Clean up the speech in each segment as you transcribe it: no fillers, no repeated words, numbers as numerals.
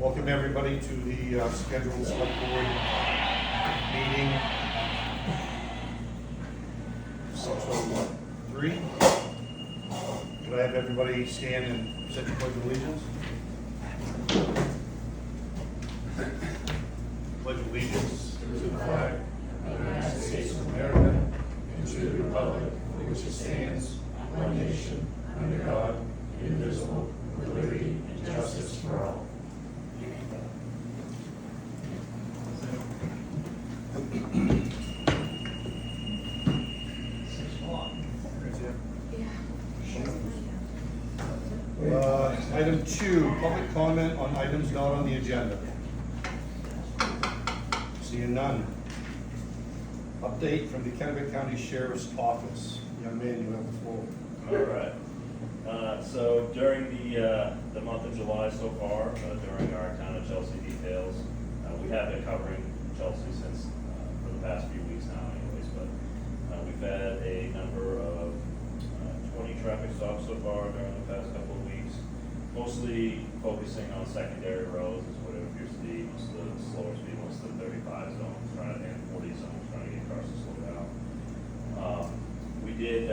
Welcome everybody to the scheduled select board meeting. 6:03. Could I have everybody stand and set your pledge of allegiance? Pledge of allegiance To the flag of the United States of America and to the republic for which it stands, one nation, under God, indivisible, with liberty and justice for all. Item 2, public comment on items not on the agenda. Seeing none. Update from the Kennebec County Sheriff's Office. Young man, you have the floor. All right. So during the month of July so far, during our town of Chelsea details, we have been covering Chelsea since for the past few weeks now anyways, but we've had a number of 20 traffic stops so far during the past couple of weeks, mostly focusing on secondary roads is what it appears to be, most of the slower speed, most of the 35 zones, and 40 zones, trying to get cars to slow down. We did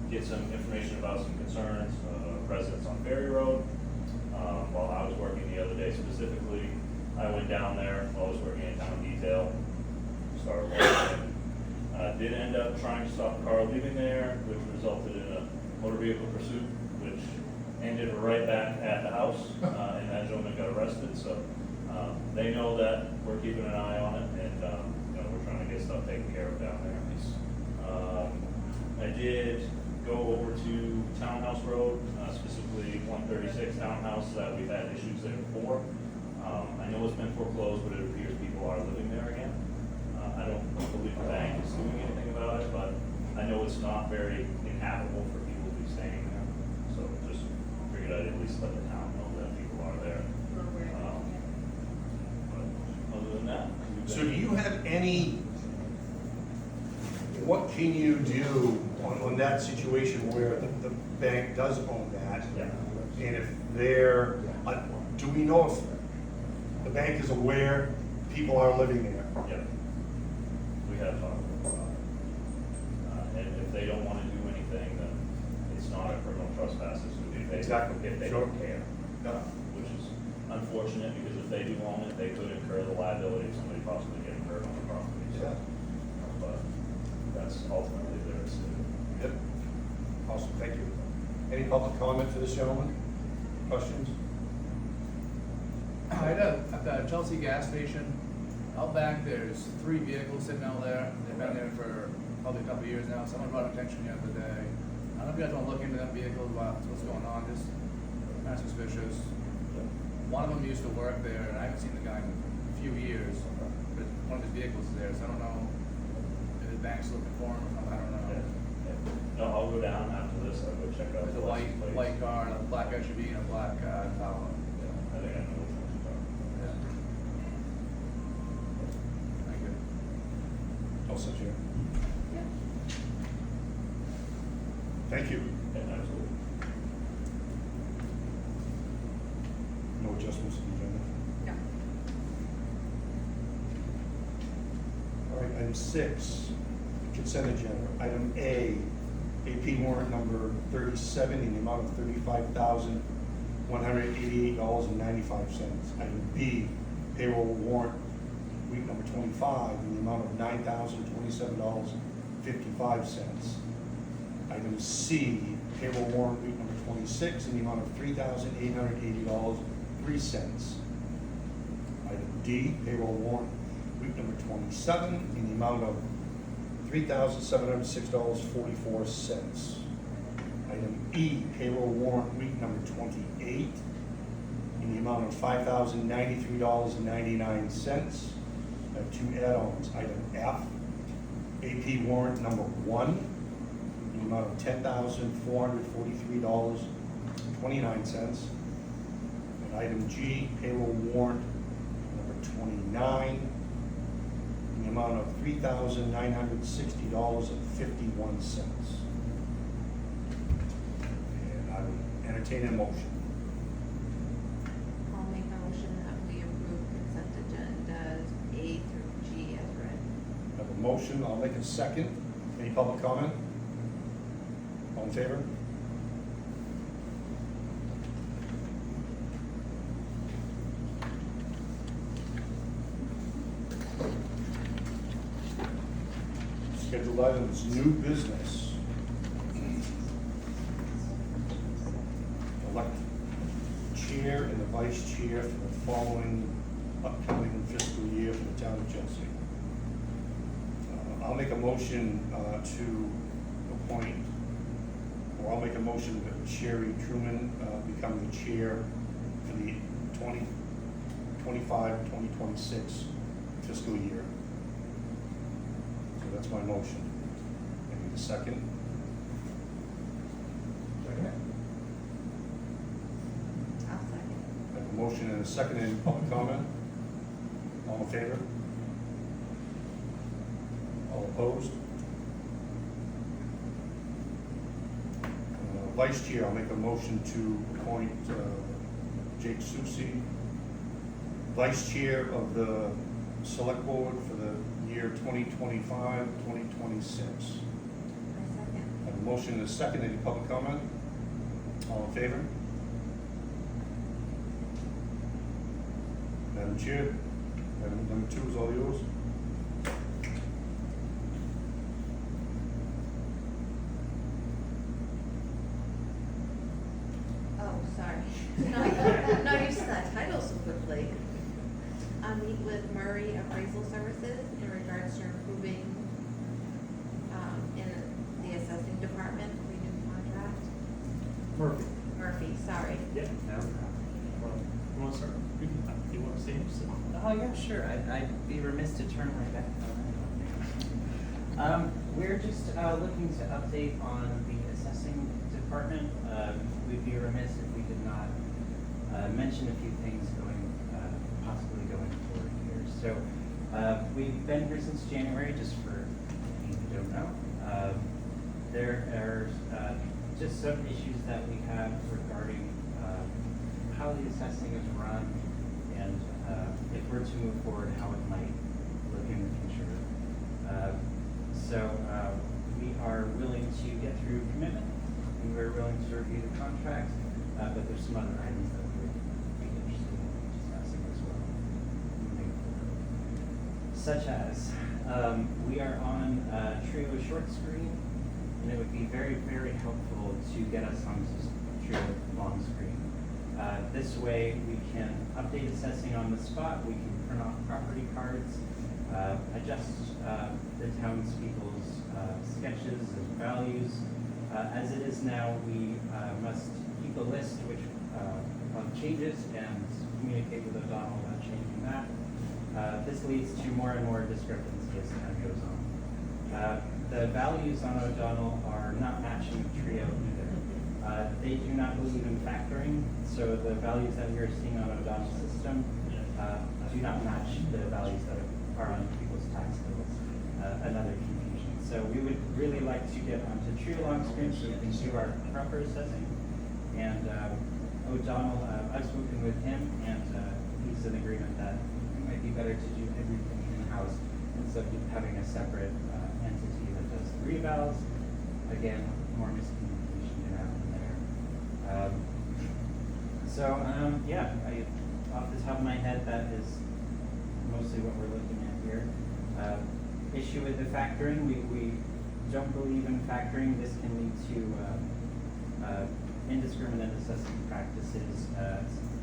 get some information about some concerns of residents on Ferry Road. While I was working the other day specifically, I went down there while I was working in town detail, started working. Did end up trying to stop a car leaving there, which resulted in a motor vehicle pursuit, which ended right back at the house, and that gentleman got arrested. So they know that we're keeping an eye on it, and we're trying to get stuff taken care of down there. I did go over to Townhouse Road, specifically 136 Townhouse, that we've had issues there before. I know it's been foreclosed, but it appears people are living there again. I don't believe the bank is doing anything about it, but I know it's not very inhabitable for people to be staying there. So just figured I'd at least let the town know that people are there. But other than that. So do you have any, what can you do on that situation where the bank does own that? Yeah. And if they're, do we know if the bank is aware people are living there? Yeah. We have talked about it. And if they don't want to do anything, then it's not a criminal trespass. If they, Exactly. if they Sure. don't care. Yeah. Which is unfortunate, because if they do own it, they could incur the liability of somebody possibly getting hurt on the property. So, Yeah. but that's ultimately their decision. Yep. Awesome, thank you. Any public comment for this gentleman? Questions? At the Chelsea gas station, out back, there's 3 vehicles sitting out there. They've been there for probably a couple of years now. Someone brought attention the other day. I don't know if you guys want to look into them vehicles, what's going on, just kind of suspicious. One of them used to work there, and I haven't seen the guy in a few years, but one of his vehicles is there, so I don't know if the bank's looking for him or something, I don't know. No, I'll go down after this. I'll go check out. There's a the license plates. white car, and a black SUV, and a black Tahoe. Yeah, I think I know which ones you're talking about. Thank you. I'll sit here. Thank you. Yeah, absolutely. No adjustments to the agenda? No. All right, item 6, consent agenda. Item A, AP warrant number 37 in the amount of $35,188.95. Item B, payroll warrant week number 25 in the amount of $9,027.55. Item C, payroll warrant week number 26 in the amount of $3,880.03. Item D, payroll warrant week number 27 in the amount of $3,706.44. Item E, payroll warrant week number 28 in the amount of $5,093.99. I have 2 add-ons. Item F, AP warrant number 1 in the amount of $10,443.29. And item G, payroll warrant number 29 in the amount of $3,960.51. And I would entertain a motion. I'll make a motion motion, I'll make a second. Any public comment? All in favor? Scheduled items, new business. Elect chair and the vice chair for the following upcoming fiscal year for the town of Chelsea. I'll make a motion to appoint, or I'll make a motion that Sherry Truman become the chair for the 2025-2026 fiscal year. So that's my motion. I need a second. I'll second. I have a motion and a second. Any public comment? All in favor? All opposed? Vice Chair, I'll make a motion to appoint Jake Susi, Vice Chair of the Selectboard for the year 2025-2026. I second. I have a motion and a second. Any public comment? All in favor? Madam Chair, item number 2 is all yours. Oh, sorry. Not used to that title so quickly. I meet with Murray Appraisal Services in regards to improving, in the assessing department, renewed contract. Murphy, sorry. Yeah, no problem. You want to start? You want to say it? Oh, yeah, sure. I'd be remiss to turn my back on that. We're just looking to update on the assessing department. We'd be remiss if we did not mention a few things possibly going forward here. So we've been here since January, just for people who don't know. There are just some issues that we have regarding how the assessing is run, and if we're to move forward, how it might look in the future. So we are willing to get through commitment, and we're willing to review the contract, but there's some other items that we would be interested in discussing as well moving forward. Such as, we are on Trio short screen, and it would be very, very helpful to get us onto Trio long screen. This way, we can update assessing on the spot, we can print off property cards, adjust the townspeople's sketches and values. As it is now, we must keep a list of changes and communicate with O'Donnell about changing that. This leads to more and more discrepancy as time goes on. The values on O'Donnell are not matching Trio either. They do not believe in factoring, so the values that we are seeing on O'Donnell's system do not match the values that are on people's tax bills. Another confusion. So we would really like to get onto Trio long screen so we can do our proper assessing. And O'Donnell, I've spoken with him, and he's in agreement that it might be better to do everything in-house instead of having a separate entity that does the revals. Again, more miscommunication can happen there. Yeah, off the top of my head, that is mostly what we're looking at here. Issue with the factoring, we don't believe in factoring. This can lead to indiscriminate assessing practices,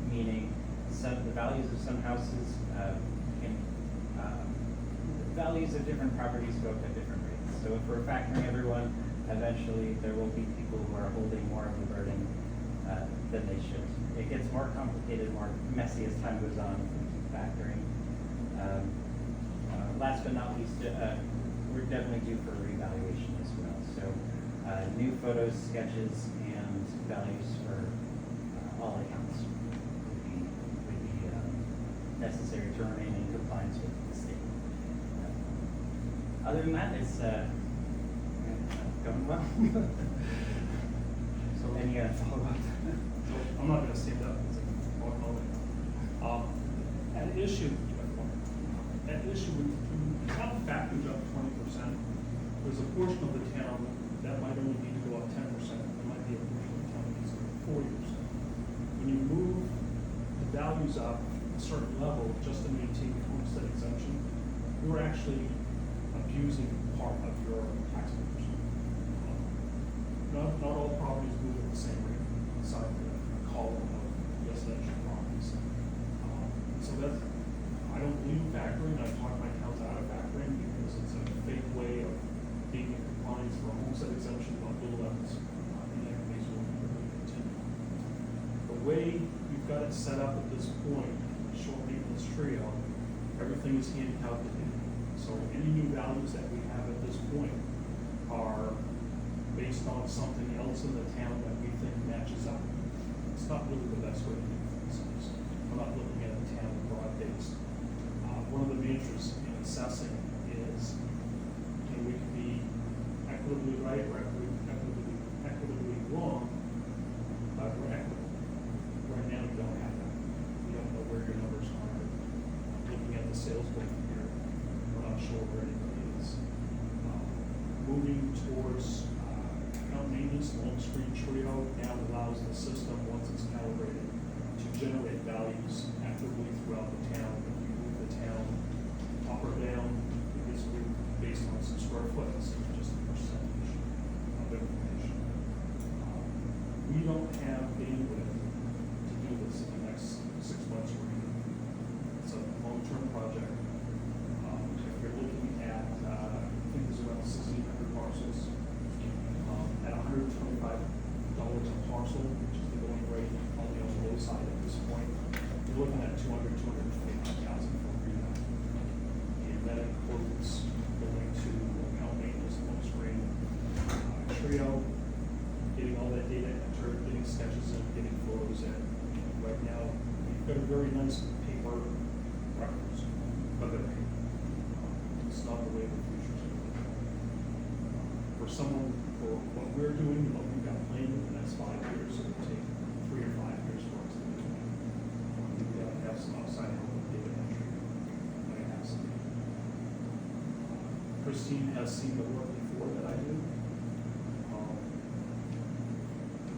meaning the values of some houses values of different properties go up at different rates. So if we're factoring everyone, eventually there will be people who are holding more of the burden than they should. It gets more complicated, more messy as time goes on if we keep factoring. Last but not least, we're definitely due for a reevaluation as well. So new photos, sketches, and values for all accounts would be necessary to remain in compliance with the state. Other than that, it's going well. So Any follow-up? I'm not gonna stand up. It's like walk all the way. An issue, that issue, when the town factors up 20%, there's a portion of the town that might only need to go up 10%, there might be a portion of the town that needs to go 40%. When you move the values up a certain level just to maintain the homestead exemption, you're actually abusing part of your taxpayers. Not all properties move at the same rate, aside from the column of residential properties. So that's, I don't believe in factoring, I've talked my towns out of factoring because it's a fake way of being in compliance for a homestead exemption on bill levels. And that case will continue. The way you've got it set up at this point, short maintenance trio, everything is hand calculated. So any new values that we have at this point are based on something else in the town that we think matches up. It's not really the best way to do things. We're not looking at the town broad-based. One of the mantras in assessing is, we can be equitably right or equitably wrong, but we're equitable. Right now, we don't have that. We don't know where your numbers are. Looking at the sales book here, we're not sure where anybody is. Moving towards account maintenance, long screen trio now allows the system, once it's calibrated, to generate values equitably throughout the town. If you move the town up or down, it is based on some square foot, instead of just a percentage of information. We don't have bandwidth to do this in the next 6 months or even. It's a long-term project. If you're looking at, I think there's around 1,600 parcels, at $125 a parcel, which is the going rate on the low side at this point, you're looking at $225,000 for rehab. And that includes going to account maintenance, long screen, trio, getting all that data entered, getting sketches in, getting photos in. Right now, we've got a very nice paper records, but they're paper. It's not the way the future's going to be. For someone, for what we're doing, and what we've got planned in the next 5 years, it will take 3 or 5 years for us to do it. We've got to have some outside help with data entry. That has to be. Christine has seen the work before that I do.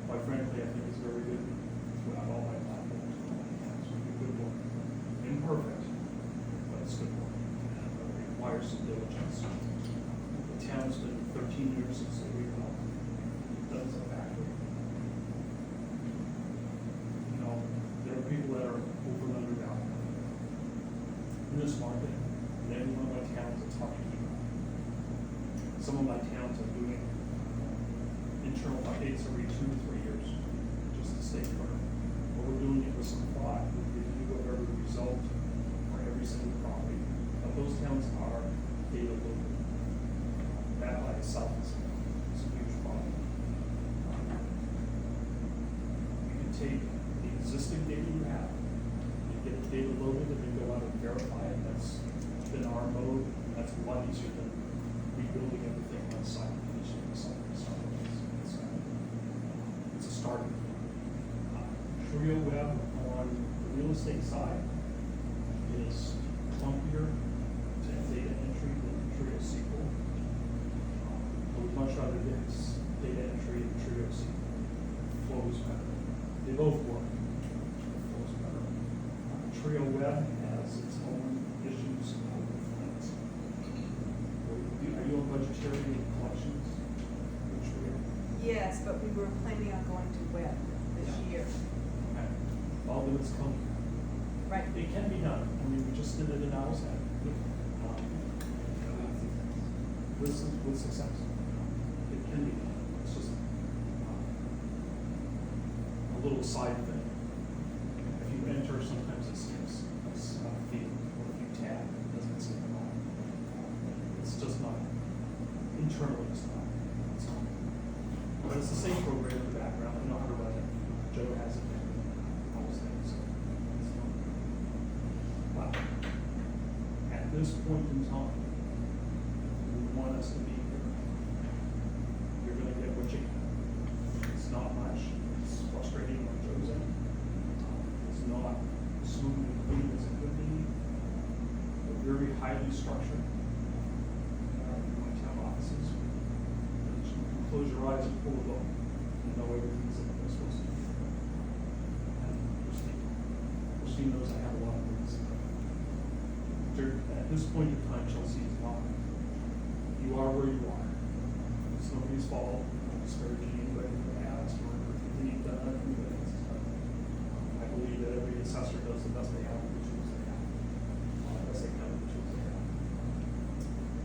Quite frankly, I think it's very good throughout all my platforms. It's really good work. Imperfect, but it's good work. And it requires some diligence. The town's been 13 years since they rebuilt. That's a factory. You know, there are people that are over and undervalued in this market. In every one of my towns, it's hard to keep up. Some of my towns are doing internal updates every 2 to 3 years, just to stay current. But we're doing it with some thought, with review of every result for every single property. But those towns are data loaded. That by itself is a huge problem. You can take the existing data you have, you get the data loaded, and then go out and verify it. That's been our mode. That's a lot easier than rebuilding everything on site. It's a starting point. Trio Web on the real estate side is clunkier to data entry than Trio SQL. I would much rather get data entry in Trio SQL. Flows better. They both work. It flows better. Trio Web has its own issues and own things. Are you on budgetary collections? Yes, but we were planning on going to web this year. Okay. All of it's coming. Right. It can be done. I mean, we just did it in Owl's Head. With success. It can be done. It's just a little side thing. If you enter, sometimes it skips a field, or if you tab, it doesn't skip at all. It's just not, internally it's not. But it's the same program in the background. I know how to run it. Joe has it. All those things. But at this point in time, we want us to be here. You're going to get what you can. It's not much. It's frustrating when Joe's in. It's not smooth and clean as it could be. But we're highly structured. My town offices. You close your eyes and pull a book, you know everything's in this supposed to be. And Christine knows I have a lot of things. At this point in time, Chelsea is not, you are where you are. It's nobody's fault, I'm disparaging anybody who has, or anything you've done, anybody else's done. I believe that every assessor does the best they have with the tools they have. Best they can with the tools they have.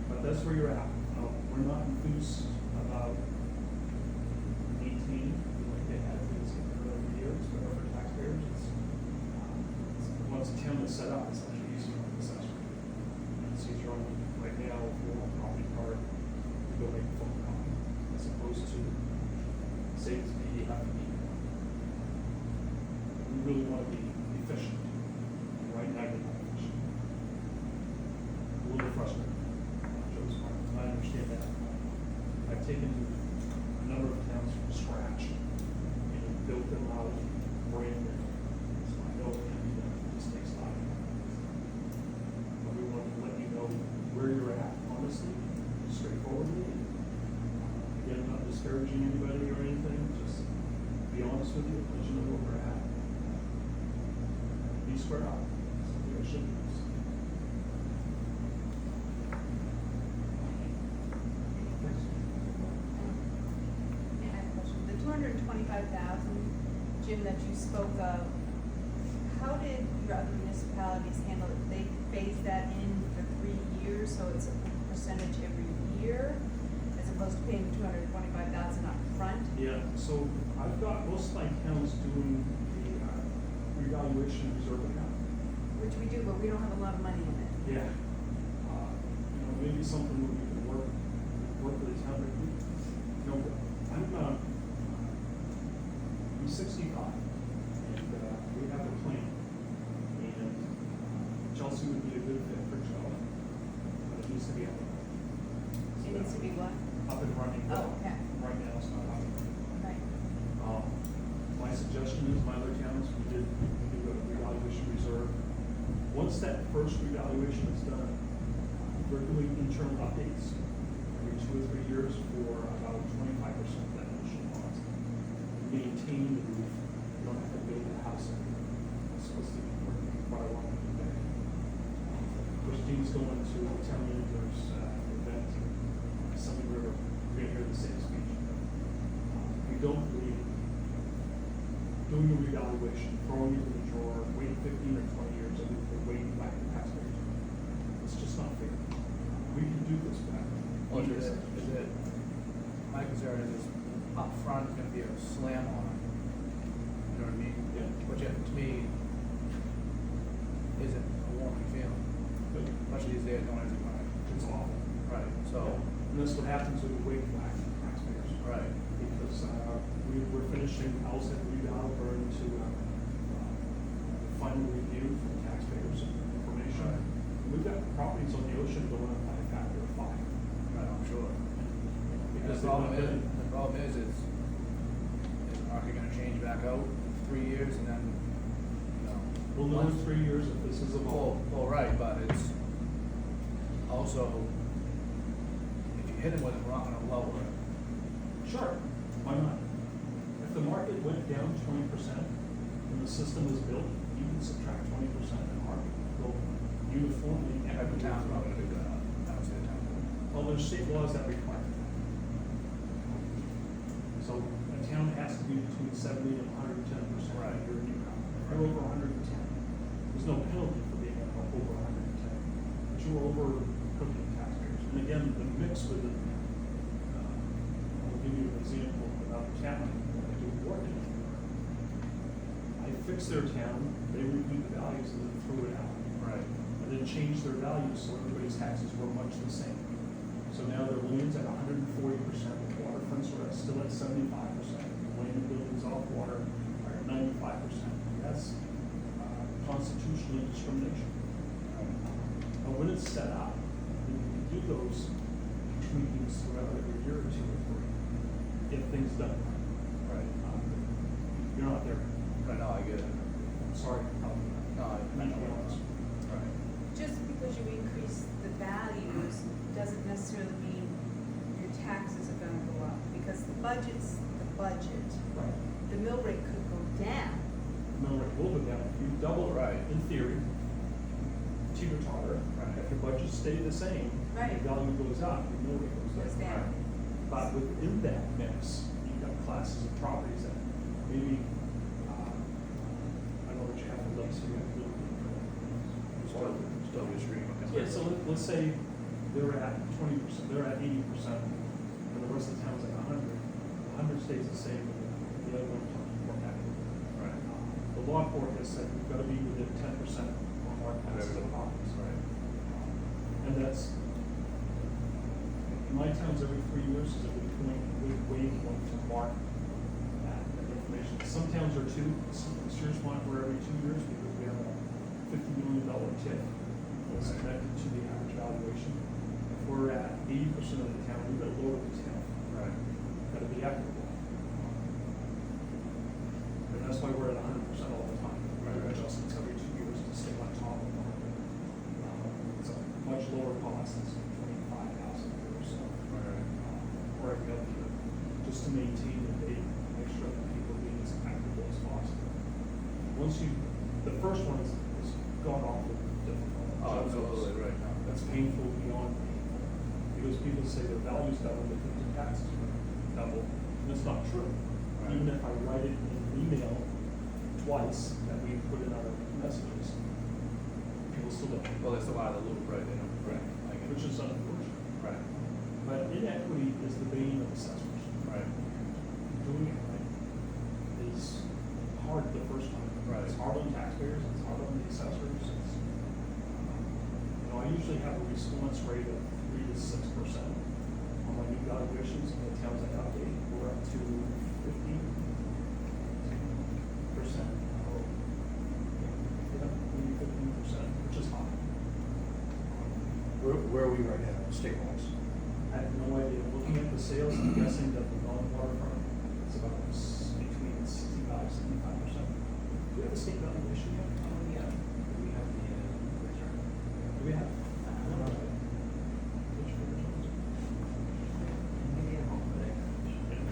But that's where you're at. We're not enthused about maintaining like they had things in the early years, but for taxpayers, once a town is set up, it's actually easier on the assessor. It's easier on, right now, if you want a property card, you go make a phone call, as opposed to, say, it's me, you have to be. We really want to be efficient. And right now, you're not efficient. A little frustrated. Joe's part. I understand that. I've taken a number of towns from scratch and built them out brand new. So I know it can be done. It just takes time. But we want to let you know where you're at, honestly, straightforwardly. Again, not discouraging anybody or anything, just be honest with you, let you know where we're at. Be square up. Something I should do. I have a question. The 225,000, Jim, that you spoke of, how did your other municipalities handle it? They phased that in for 3 years, so it's a percentage every year, as opposed to paying 225,000 up front? Yeah, so I've got most of my towns doing the revaluation reserve account. Which we do, but we don't have a lot of money in it. Yeah. You know, maybe something where we can work with the town, but you know, I'm 65, and we have a plan. And Chelsea would be a good fit for Joe, but it needs to be up and running. It needs to be what? Up and running. Oh, okay. Right now, it's not up and running. Right. My suggestion is, my other towns, we do a revaluation reserve. Once that first revaluation is done, we're doing internal updates every 2 or 3 years for about 25% of that initial cost. Maintain the roof, you don't have to build a house. It's supposed to be working quite a long way. Christine's going to tell me there's event, Sunday River, you're gonna hear the same speech. We don't believe doing a revaluation, throwing it in the drawer, waiting 15 or 20 years, and we're waiting back to taxpayers. It's just not fair. We can do this back. Well, is it, my concern is up front is gonna be a slam on it. You know what I mean? Yeah. Which to me isn't a warming feeling, But especially these days, don't have any money. it's awful. Right, so, And that's what happens when we wait back to taxpayers. right, Because we're finishing house and reval, we're into final review from taxpayers information. Right. We've got properties on the ocean going up by a factor of 5. right, I'm sure. Because The problem is the market gonna change back out 3 years and then, you know. we'll know in 3 years if this is a Well, right, but it's also, if you hit it with it, we're not gonna lower it. Sure, why not? If the market went down 20% and the system was built, you can subtract 20% and the market will go uniformly. Every town's not gonna do that, I don't see the town doing it. Well, there's state laws that require that. So a town has to be between 70 and 110% Right. of your income. If you're over 110, there's no penalty for being over 110, but you're over cooking taxpayers. And again, the mix with it, I'll give you an example about the town when I do work in it. I fixed their town, they reviewed the values and then threw it out. Right. And then changed their values so everybody's taxes were much the same. So now their liens at 140%, the waterfronts are still at 75%, the land and buildings off water are at 95%. That's constitutional discrimination. But when it's set up, you can do those tweakings throughout every year or 2 or 3, get things done. Right. You're not there. Right, no, I get it. I'm sorry. No, I know what it is. Right. Just because you increase budget, Right. the mill rate could go down. Mill rate will go down, if you double it, Right. in theory, teeter-totter, Right. if your budget stayed the same, Right. the value goes up, your mill rate goes Goes down. down. But within that mix, you've got classes of properties that maybe, I know that you have a list, so you have to. Still be streaming. Yeah, so let's say they're at 20%, they're at 80%, and the rest of the town's at 100. 100 stays the same, and the other one comes more back. Right. The law court has said we've got to be within 10% on our classes of properties. Right. And that's, in my towns, every 3 years is a good point, a good way to mark that information. Some towns are 2, some years want we're every 2 years because we have a $50 million tip that's connected to the average valuation. If we're at 80% of the town, we've got to lower the tip. Right. Got to be equitable. And that's why we're at 100% all the time. We do adjustments every 2 years to stay on top of the market. It's a much lower cost, it's $25,000 or so. Or every other year, just to maintain the date, make sure that people are being as equitable as possible. Once you, the first one is gone off with difficult. Oh, absolutely, right, no. That's painful beyond painful, because people say their values double, they think their taxes are double, and it's not true. Right. Even if I write it in an email twice, that we put in our messages, people still don't. Well, they still out of the loop, right, they don't, right. I get it. Which is unfortunate. Right, But inequity is the bane of assessors. right. Doing it right is hard the first time. Right. It's hard on taxpayers, it's hard on the assessors, it's, you know, I usually have a response rate of 3 to 6% on my new valuations, and the towns I update, we're up to 15%. Yeah, maybe 15%, which is high. Where are we right now, state-wise? I have no idea, looking at the sales, I'm guessing that the non-waterfront is about between 65 and 75%. Do we have a state valuation yet? Yeah, we have the return. Do we have? Which version? Maybe at home, but I can.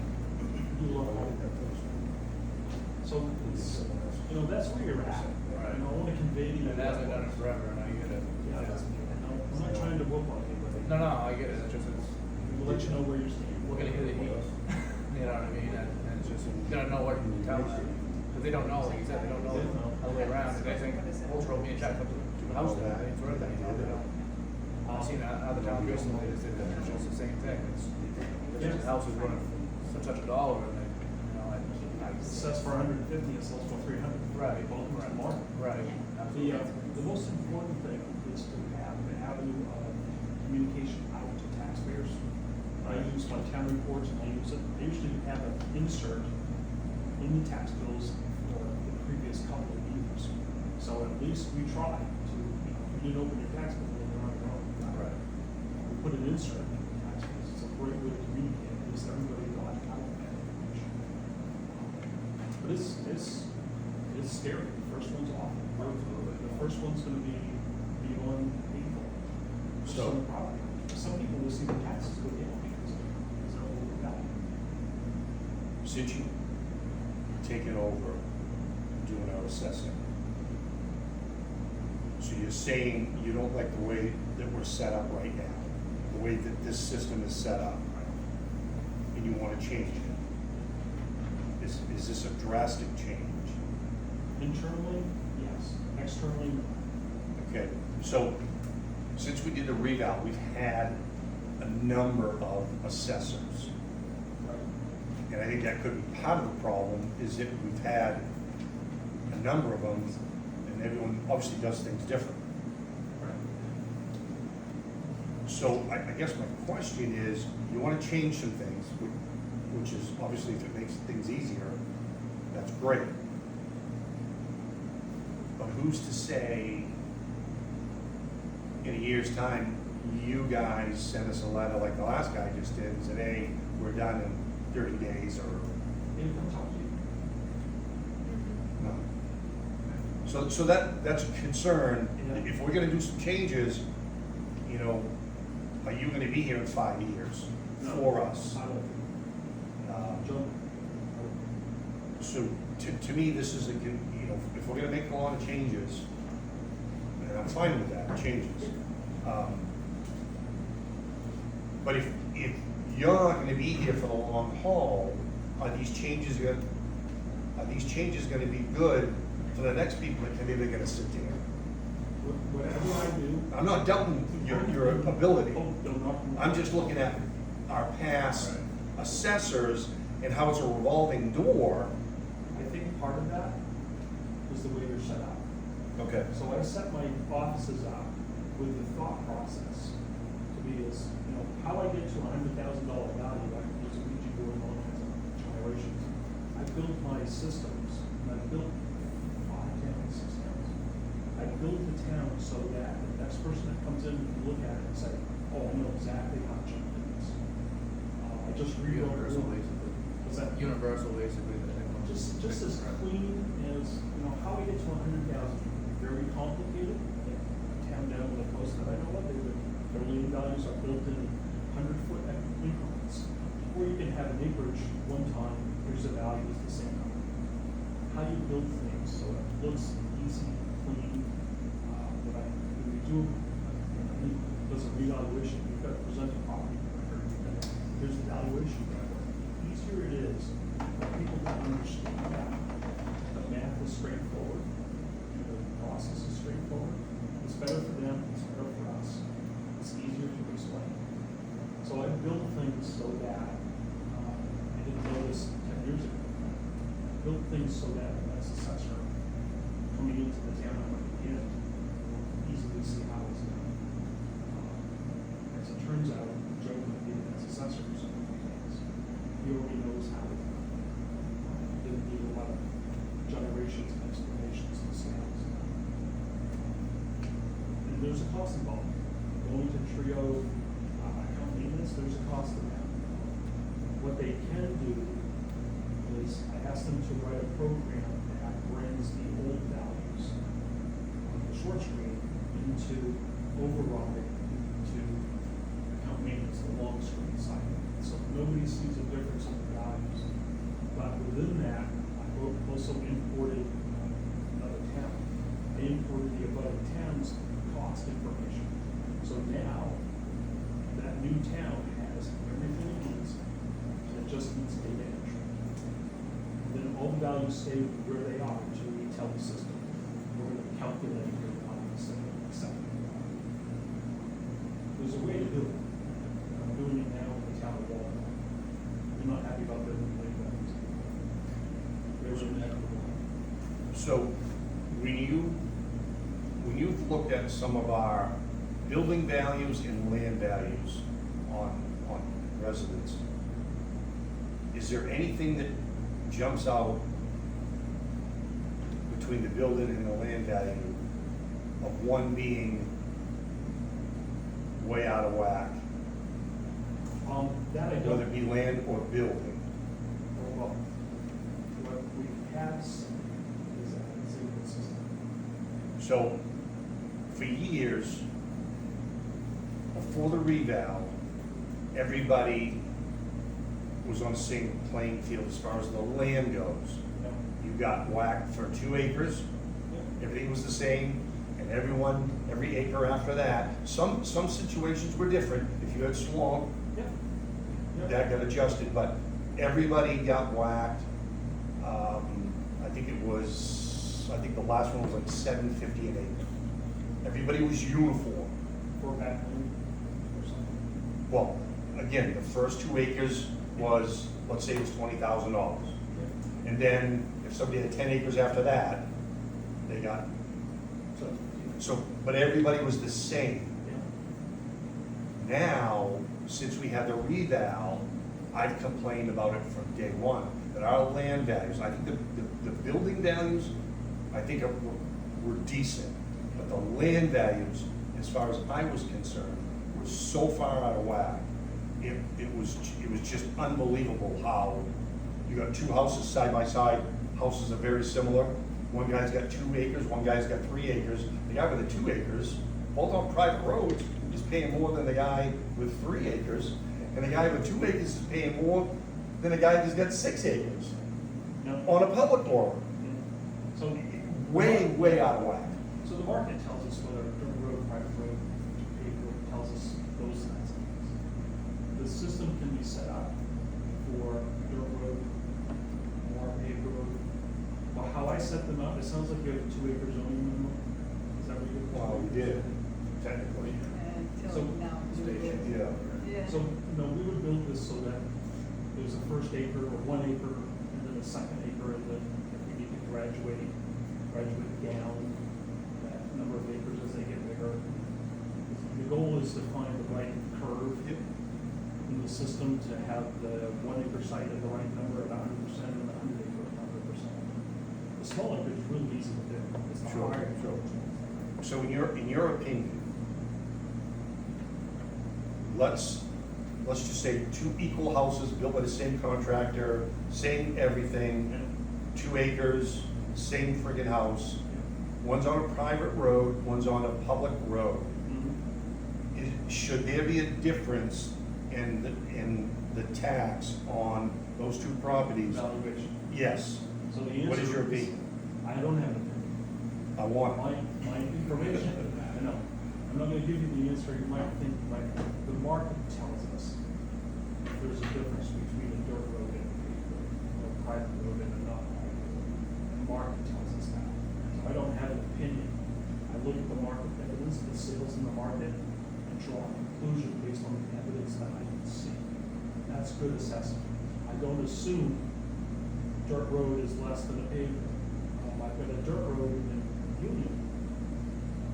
You love all of that. So it's, you know, that's where you're at. Right. And I want to convey to you. And it hasn't done it forever, and I get it. Yeah, I'm not trying to whoop on anybody. No, no, I get it, it's just, it's, We'll let you know where you're standing. we're gonna hit the heat, you know what I mean, and it's just, you gotta know what you can tell them. Because they don't know, like you said, they don't know how the way around, if they think, we'll throw me a check up to the house, they throw it, you know, they don't. I've seen other towns recently, they did that, it's just the same thing, it's, the house is running for such a dollar, and they, you know, I. Assessed for 150, it sells for 300. Right. Both are at market. Right. The most important thing is to have an avenue of communication out to taxpayers. I use my town reports, and I usually have an insert in the tax bills for the previous couple of years. So at least we try to, you know, you didn't open your tax bill, you're on your own. Right. We put an insert in the tax bills, it's a great way to communicate, at least everybody got out that information. But it's scary, the first one's awful. The first one's gonna be beyond painful. For So- some property owners. Some people will see their taxes go down because they're overvalued. Since you taken over doing our assessing, so you're saying you don't like the way that we're set up right now, the way that this system is set up, and you want to change it? Is this a drastic change? Internally, yes. Externally, no. Okay, so since we did the reval, we've had a number of assessors. And I think that could be part of the problem, is that we've had a number of them, and everyone obviously does things different. So I guess my question is, you want to change some things, which is obviously if it makes things easier, that's great. But who's to say in a year's time, you guys send us a letter like the last guy just did and said, hey, we're done in 30 days or They come talk to you. no. So that's a concern. Yeah. If we're gonna do some changes, you know, are you gonna be here in 5 years No. for us? I don't, John, I So to me, this is if we're gonna make a lot of changes, and I'm fine with that, changes. But if you're not gonna be here for the long haul, are these changes gonna be good for the next people that maybe they're gonna sit there? Whatever I do. I'm not doubting your ability. Oh, no, no. I'm just looking at our past assessors and how it's a revolving door. I think part of that was the way they're set up. Okay. So I set my offices up with the thought process to be as, how I get to $100,000 value, I can use a Ouija board and all kinds of gyrations. I built my systems, and I built 5 towns, 6 towns. I built the town so that the next person that comes in can look at it and say, oh, I know exactly how to jump in this. I just rewrote. Universal, basically. What's that? Universal, basically, I think. Just as clean as, how we get to 100,000, very complicated. A town down the coast that I know of, their land values are built in 100-foot increments. Or you can have an acreage one time, here's the value, it's the same number. How you build things so it looks easy, clean, when you do, does a revaluation, you've got to present a property record, here's the valuation record. The easier it is, people don't understand that. The math is straightforward, the process is straightforward. It's better for them, it's better for us. It's easier to explain. So I built things so that, I didn't know this 10 years ago. I built things so that as assessor coming into the town, I'm like, yeah, easily see how it's done. As it turns out, Joe might be as assessor for some of the things. He already knows how it's done. Didn't need a lot of generations and explanations and scales. And there's a cost involved. Going to Trio account maintenance, there's a cost to that. What they can do is I asked them to write a program that brings the old values on the short screen into override to account maintenance, the long screen side. So nobody sees a difference in the values. But within that, I also imported another town. I imported the above town's cost information. So now, that new town has everything it needs, and it just needs data entry. And then all the values stay where they are until we tell the system, we're going to calculate your value instead of accepting the value. There's a way to do it. I'm doing it now in the town of Waltham. I'm not happy about building lake values. There's an equitable. So when you've looked at some of our building values and land values on residents, is there anything that jumps out between the building and the land value of one being way out of whack, That I whether don't. it be land or building? Well, what we have seen is that it's inconsistent. So, for years, before the reval, everybody was on the same playing field as far as the land goes. You got whacked for 2 acres, everything was the same, and every acre after that. Some situations were different. If you had swamp, that got adjusted, but everybody got whacked. I think the last one was like $7.50 an acre. Everybody was uniform. For backland or something. Well, again, the first 2 acres was, let's say it was $20,000. And then if somebody had 10 acres after that, they got, but everybody was the same. Now, since we had the reval, I've complained about it from day one, that our land values, I think the building values, I think were decent, but the land values, as far as I was concerned, were so far out of whack. It was just unbelievable how you got 2 houses side by side, houses are very similar. One guy's got 2 acres, one guy's got 3 acres. The guy with the 2 acres, both on private roads, is paying more than the guy with 3 acres. And the guy with 2 acres is paying more than the guy who's got 6 acres. Now, on a public road, so. way out of whack. So the market tells us whether dirt road, private road, paved road, tells us those kinds of things. The system can be set up for dirt road, more paved road. Well, how I set them up, it sounds like you have a 2-acre zoning minimum. Is that what you? Well, we did, technically. So- Until now. Yeah. Yeah. So, no, we would build this so that there's a first acre or 1 acre, and then a second acre, and then if we need to graduate down that number of acres as they get bigger. The goal is to find the right curve in the system to have the 1 acre site at the right number at 100% and the 100 acre at 100%. The small acre is really easy to do. It's the Sure, higher. sure. So in your opinion, let's just say 2 equal houses built by the same contractor, same everything, 2 acres, same friggin' house. One's on a private road, one's on a public road. Should there be a difference in the tax on those 2 properties? Valuation. Yes. So the answer What is your opinion? I don't have an opinion. I want it. My information, I know, I'm not gonna give you the answer, you might think, like, the market tells us there's a difference between a dirt road and a private road and a non-private road. The market tells us that. So I don't have an opinion. I look at the market evidence, the sales in the market, and draw a conclusion based on the evidence that I can see. That's good assessment. I don't assume dirt road is less than a paved road. I've got a dirt road in Union.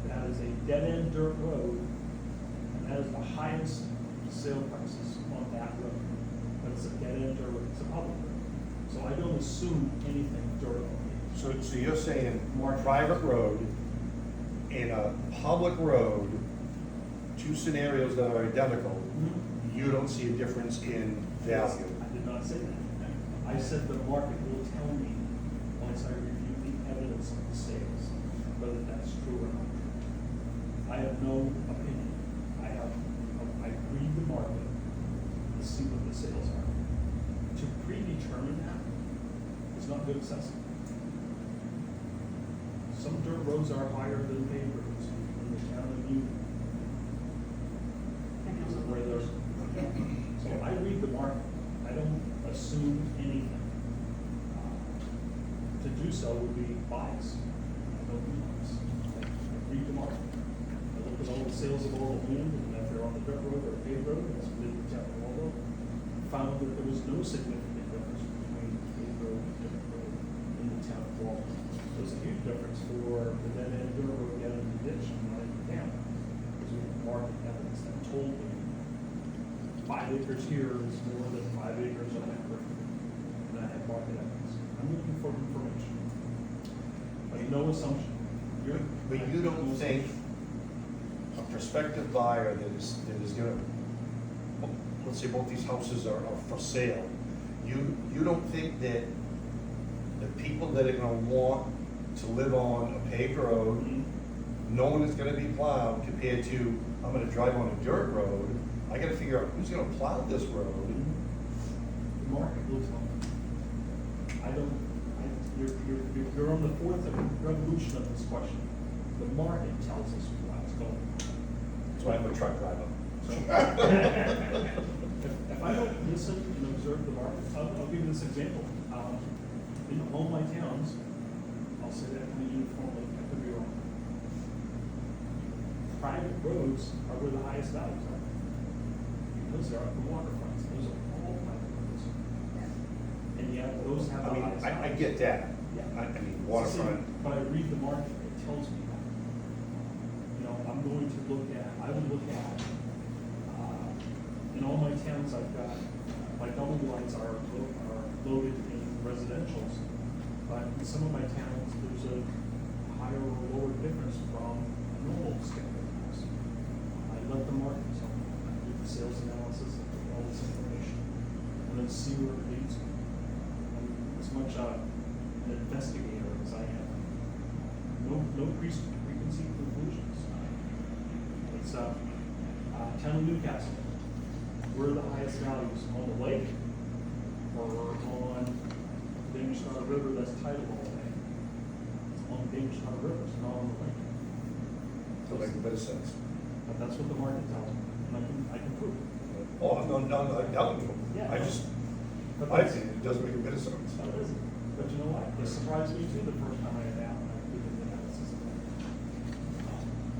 That is a dead-end dirt road, and that is the highest sale prices on that road. But it's a dead-end dirt road, it's a public road. So I don't assume anything dirt on it. So you're saying more private road and a public road, 2 scenarios that are identical, you don't see a difference in value? I did not say that. I said the market will tell me, once I review the evidence of the sales, whether that's true or not true. I have no opinion. I read the market to see what the sales are. To predetermine that is not good assessment. Some dirt roads are higher than paved roads in the town of Union. Because of where they're. So I read the market. I don't assume anything. To do so would be bias. I don't do bias. I read the market. I look at all the sales of all the land, and if they're on the dirt road or a paved road, that's within the town of Waldo. Found that there was no significant difference between paved road and dirt road in the town of Waldo. There's a huge difference for the dead end dirt road down in the ditch and not in the town. Because we have market evidence that told me 5 acres here is more than 5 acres on that road. And I have market evidence. I'm looking for information. But no assumption. But you don't think a prospective buyer that is gonna, let's say both these houses are for sale, you don't think that the people that are gonna want to live on a paved road, knowing it's gonna be plowed, compared to, I'm gonna drive on a dirt road, I gotta figure out who's gonna plow this road? The market will tell me. You're on the 4th revolution of this question. The market tells us where it's going. That's why I'm a truck driver. If I don't listen and observe the market, I'll give you this example. In all my towns, I'll say that kind of uniformly, I could be wrong. Private roads are where the highest values are. Because they're up the waterfronts, those are all private roads. And yet, those have I the mean, highest values. I get that. Yeah. I mean, waterfront, But I read the market, it tells me that. You know, I would look at, in all my towns, I've got, my double lines are loaded in residentials, but in some of my towns, there's a higher or lower difference from a normal standard house. I let the market tell me, I do the sales analysis, I get all this information, and then see where it leads me. I'm as much an investigator as I am. No preconceived conclusions. It's town of Newcastle. Where are the highest values, on the lake or on Danish-Scott River, that's tidal all day. It's along the Danish-Scott River, it's not on the lake. It'll make a bit of sense. But that's what the market tells me, and I can prove it. Oh, I'm not doubting you. Yeah. I just, But I that's- think it does make a bit of sense. No, it isn't. But you know what? It surprised me too the first time I got out and I figured that out.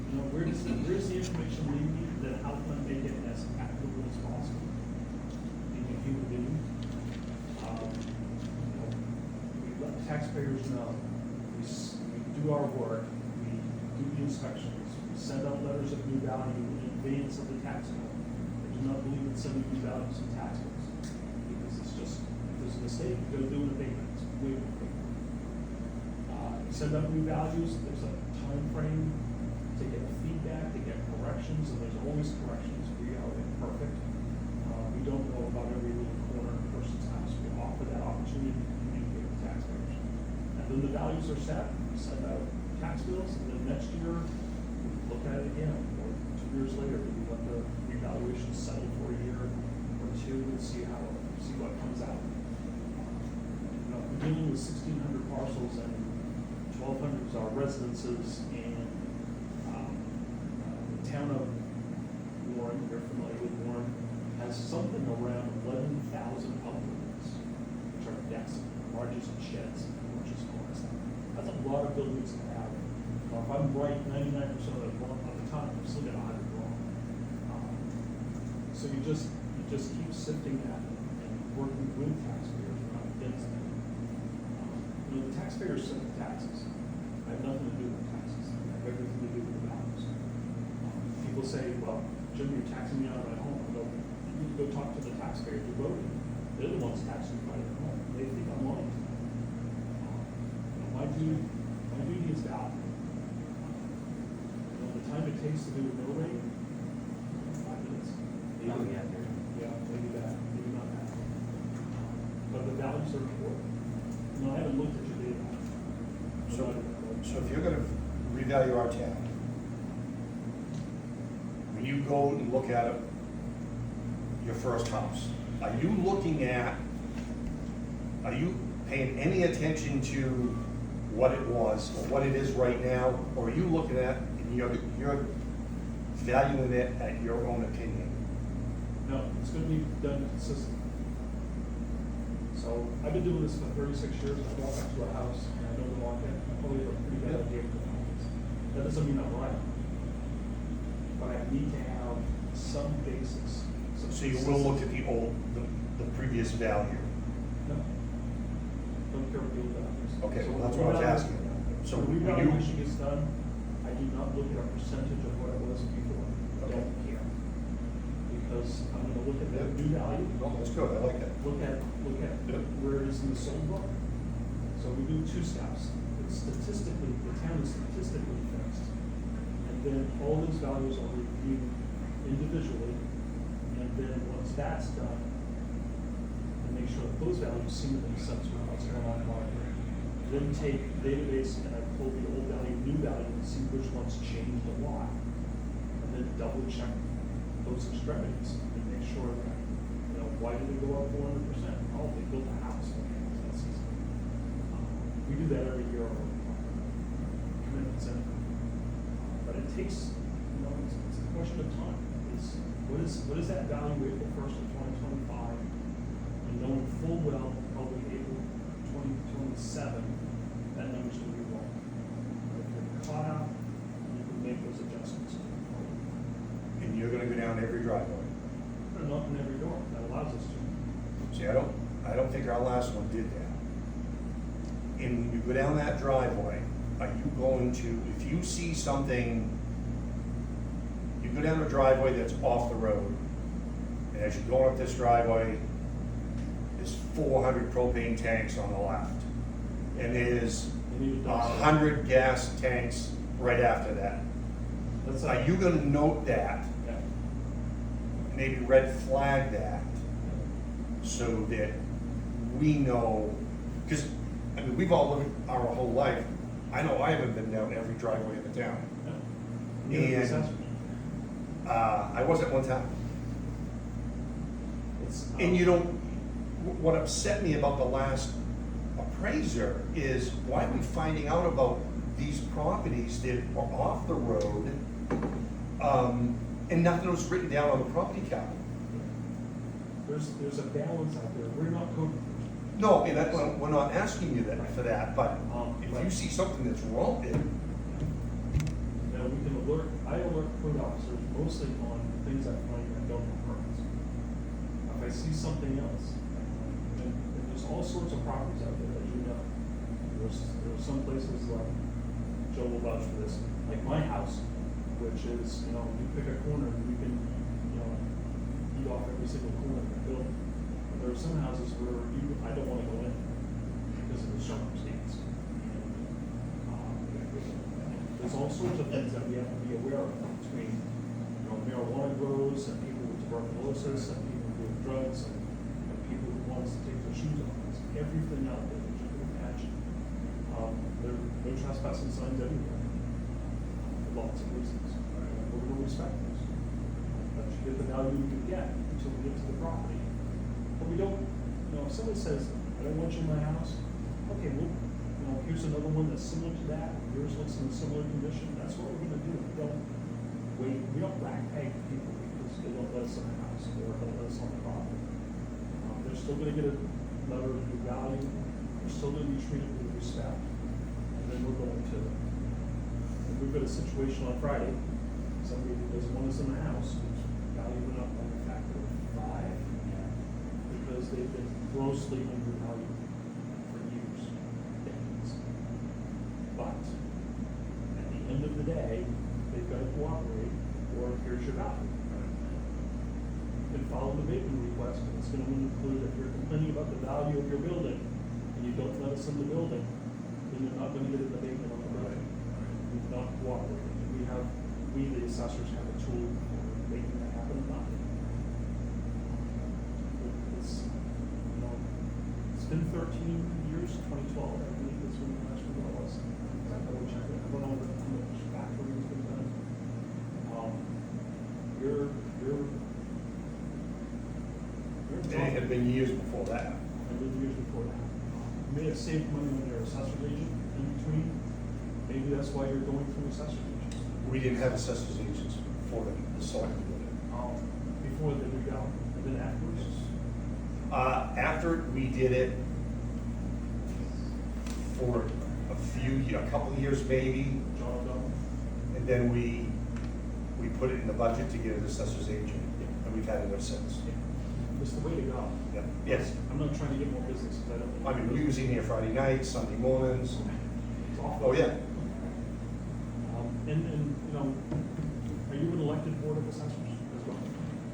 You know, where's the information lead me, then how can I make it as applicable as possible? Being a human being, you know, we let taxpayers know, we do our work, we do the inspections, we send out letters of new value in advance of the tax bill. I do not believe in sending new values in tax bills, because it's just, if there's a mistake, you gotta do an abatement, it's way more quick. Send out new values, there's a time frame to get feedback, to get corrections, and there's always corrections, we are imperfect. We don't know about every little corner in a person's house, we offer that opportunity to communicate with taxpayers. And then the values are set, we send out tax bills, and then next year, we look at it again, or 2 years later, we let the revaluation settle for a year or two and see what comes out. You know, we're dealing with 1,600 parcels and 1,200 are residences, and the town of Warren, you're familiar with Warren, has something around 11,000 outlets, which are decks, largest sheds, which is called. That's a lot of buildings to have. Now, if I'm right 99% of the time, I'm still got 100 wrong. So you just keep sifting that and working with taxpayers, not against them. You know, the taxpayers set the taxes. I have nothing to do with taxes. I have everything to do with the values. People say, well, Jim, you're taxing me out of my home. I go, you need to go talk to the taxpayers who voted. They're the ones taxing me out of their home. They think I'm lying. You know, my duty is valid. You know, the time it takes to do a mill rate, 5 minutes. Oh, yeah. Yeah, maybe that, maybe not that. But the values are important. No, I haven't looked at your data. So if you're gonna revalue our town, when you go and look at it, your first house, are you paying any attention to what it was or what it is right now? Or are you looking at, and you're valuing it at your own opinion? No, it's gonna be done consistently. So I've been doing this for 36 years. I walk up to a house and I know the market. I probably have a pretty good idea of the market. That doesn't mean I'm right. But I need to have some basics. So you will look at the previous value? No. Don't care what the old values. Okay, So well, that's what I was asking. So when when you- revaluation gets done, I do not look at a percentage of what it was before. I Okay. don't care. Because I'm gonna look at the new value. No, that's good, I like that. Look at Yep. where it is in the sold book. So we do 2 steps. It's statistically, the town is statistically fixed. And then all those values are reviewed individually. And then once that's done, and make sure that those values seem to make sense with what's going on in the market. Then take the database and I pull the old value, new value, and see which ones changed a lot. And then double check those extremities and make sure that, you know, why did it go up 400%? Oh, they built a house. Okay, that's easy. We do that every year. Commitments in. But it takes, you know, it's a question of time. It's, what is that value April 1st of 2025? And knowing full well, probably April 2027, that number's gonna be wrong. But if you're caught out, you can make those adjustments. And you're gonna go down every driveway? Put an up in every door, that allows us to. See, I don't think our last one did that. And when you go down that driveway, are you going to, if you see something, you go down a driveway that's off the road, and as you're going up this driveway, there's 400 propane tanks on the left, and there's You need a dumpster. 100 gas tanks right after that. That's Are you gonna note that, Yeah. maybe red flag that, so that we know, because, I mean, we've all lived our whole life, I know I haven't been down every driveway in the town. Yeah. You need an And- assessment. I was at one time. It's, And you don't, what upset me about the last appraiser is, why are we finding out about these properties that are off the road, and nothing was written down on the property cap? There's a balance out there, we're not code. No, and that, we're not asking you that, for that, but if you Right. see something that's wrong, then, Now, we can alert, I alert code officers mostly on things I find that don't have permits. If I see something else, and there's all sorts of properties out there, as you know. There's some places like, Joe will vouch for this, like my house, which is, you know, you pick a corner and you can, you know, eat off every single corner in the building. But there are some houses where I don't wanna go in because of the circumstance. There's all sorts of things that we have to be aware of between, you know, marijuana grows and people with tuberculosis and people doing drugs and people who want us to take their shoes off. It's everything out there that you can imagine. There are no trespassing signs everywhere, for lots of reasons. And we're gonna respect those. But you get the value you can get until we get to the property. But we don't, you know, if somebody says, I don't want you in my house, okay, well, you know, here's another one that's similar to that, yours looks in a similar condition, that's what we're gonna do. We don't rack peg people because they don't let us in the house or don't let us on the property. They're still gonna get a letter of new value, they're still gonna be treated with respect. And then we're going to, and we've got a situation on Friday, somebody who doesn't want us in the house, which value went up by a factor of 5, because they've been grossly undervalued for years, decades. But at the end of the day, they've got to cooperate, or here's your value. You can follow the abatement request, but it's gonna include if you're complaining about the value of your building, and you don't let us in the building, then you're not gonna get an abatement on the building. You've not cooperated. We, the assessors, have a tool for making that happen or not. It's, you know, it's been 13 years, 2012, I believe that's when the last one was. I double check it, I don't know how much factoring has been done. You're and it had been years before that. I did years before that. You may have saved money on your assessor's agent in between. Maybe that's why you're going through assessor's agents. We didn't have assessors agents before the Selectboard. Before the new gal, and then afterwards. After we did it for a couple of years maybe, Job done. and then we put it in the budget to get an assessor's agent, and we've had it ever since. It's the way to go. Yeah. Yes. I'm not trying to get more business, because I don't. I mean, we're using here Friday nights, Sunday mornings. It's awful. Oh, yeah. And, you know, are you an elected board of assessors as well?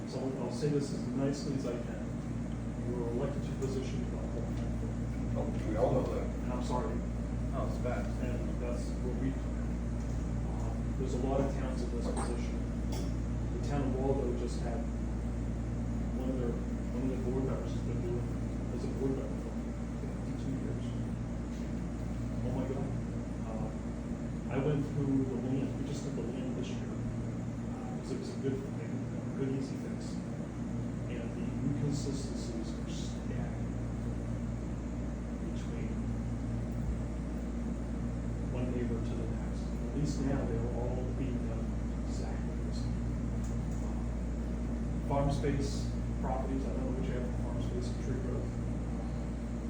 So I'll say this as nicely as I can. You were elected to position, Oh, we all know that. and I'm sorry, Oh, it's bad. and that's what we, there's a lot of towns in this position. The town of Waldo just had one of their board members has been doing, as a board member for 52 years. Oh my God. I went through the land, we just did the land this year. It was a good thing, a good easy fix. And the inconsistencies are staggering between one neighbor to the next. At least now, they're all being done exactly the same. Farm space properties, I don't know what you have for farm space and tree growth.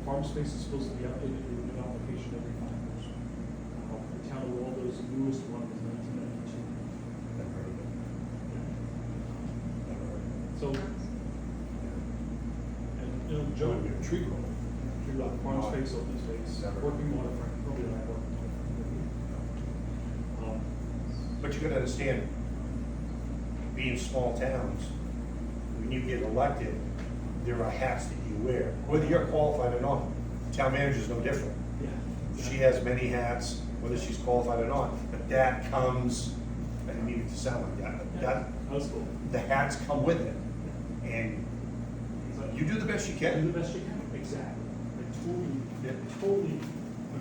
Farm space is supposed to be updated with a new application every 5 years. The town of Waldo's newest one was 1992. Never heard of it. Never heard of it. So, and, you know, Joe, We have tree growth. tree growth, farm space, open space, Never. working waterfront, probably not working waterfront. But you gotta understand, being small towns, when you get elected, there are hats that you wear, whether you're qualified or not. Town manager's no different. Yeah. She has many hats, whether she's qualified or not, but that comes, I didn't mean it to sound like that, but that, That's cool. the hats come with it. And you do the best you Do can. the best you can, exactly. Yeah. I totally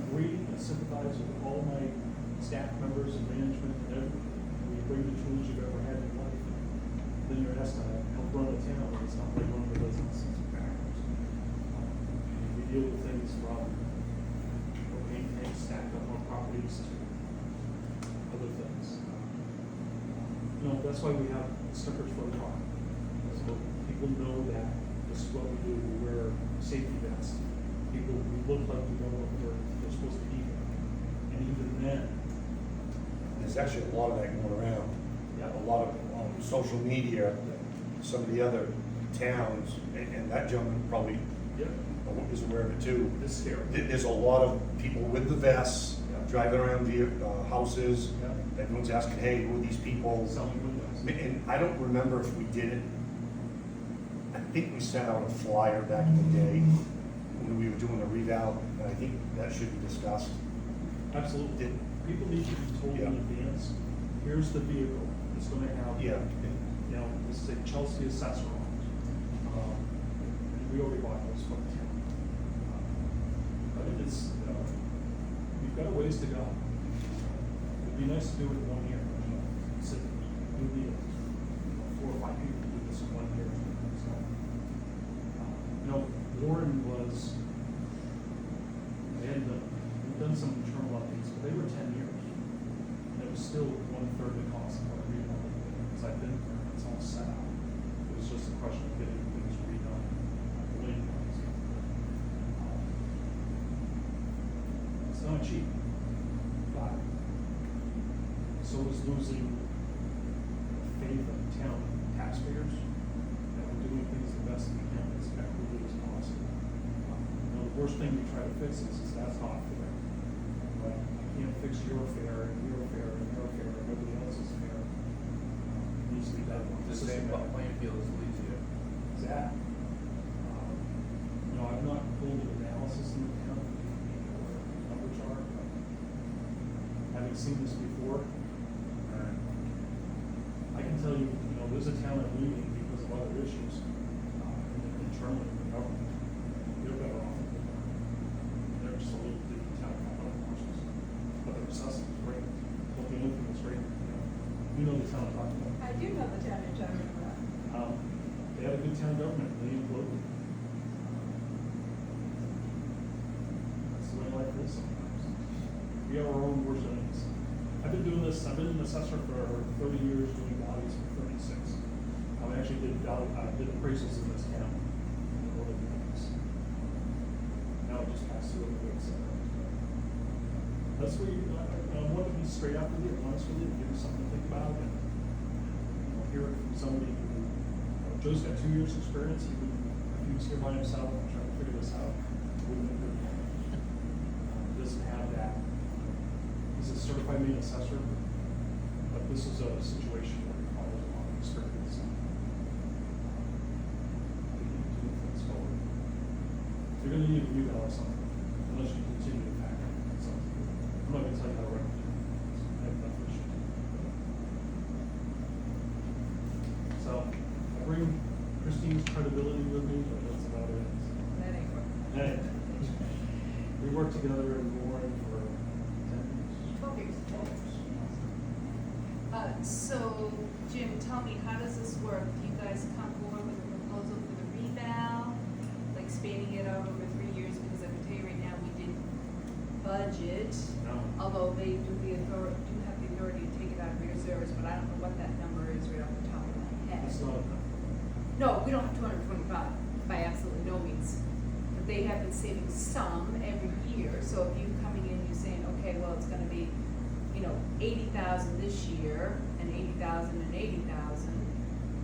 agree and sympathize with all my staff members and management and everything. When you bring the tools you've ever had in life, then you're asked to help run a town, and it's not like running a business, it's backwards. We deal with things from stacked up on properties to other things. You know, that's why we have stickers for the car. So people know that this is what we do, we wear safety vests. People, we look like we know what they're supposed to be there. And even then, There's actually a lot of that going around. Yeah. A lot of, on social media, some of the other towns, and that gentleman probably yeah, is aware of it too. it's scary. There's a lot of people with the vests, Yeah. driving around houses. Yeah. Everyone's asking, hey, who are these people? Selling windows. And I don't remember if we did it. I think we sent out a flyer back in the day when we were doing the reval, and I think that should be discussed. Absolutely. Did- People need to be told in Yeah. advance, here's the vehicle, it's gonna have, Yeah. you know, this is a Chelsea assessor on it. And we already bought those from the town. But it's, we've got a ways to go. It'd be nice to do it in 1 year, you know, so we need 4 or 5 people to do this in 1 year. So, you know, Warren was, they had done some internal updates, but they were 10 years. And it was still 1/3 the cost of what we had. Because I've been there, it's all set out. It was just a question of getting things redone. It's not cheap, but so is losing faith of town taxpayers that we're doing things the best we can as equitably as possible. You know, the worst thing we try to fix is that's not fair. But I can't fix your fare and your fare and your fare and everybody else's fare. It needs to be done. The same playing field as easier. Exactly. You know, I've not pulled an analysis in the town or number chart, but having seen this before, I can tell you, you know, there's a town I'm leaving because of other issues, internally in the government. They're better off. They're just a little different town, of course. But their assessment is great. But the only thing that's great, you know the town I'm talking about. I do know the town you're talking about. They had a good town government, they imploded. That's the way life is sometimes. We have our own worst enemies. I've been doing this, I've been an assessor for 30 years, doing values for 36. I actually did appraisals in this town. Now it just passed through the way, so. That's where I want to be straight up with you, honest with you, give you something to think about, and hear it from somebody who, Joe's got 2 years' experience, if he was here by himself and trying to figure this out, wouldn't have been. Doesn't have that. He's a certified Maine assessor, but this is a situation that requires a lot of experience. To move things forward. You're gonna need a reval or something, unless you continue to factor something. I'm not gonna tell you how to write it. I have enough issues. So, I bring Christine's credibility with me, but that's about it. That ain't working. Hey, we worked together in Warren for 10 years. 12 years. So, Jim, tell me, how does this work? Do you guys come forward with a proposal for the reval, like spanning it out over 3 years? Because I can tell you right now, we didn't budget, No. although they do have the authority to take it out of reserves, but I don't know what that number is right off the top of my head. It's not, No, we don't have 225 by absolutely no means. But they have been saving some every year, so if you coming in, you're saying, okay, well, it's gonna be, you know, 80,000 this year, and 80,000 and 80,000,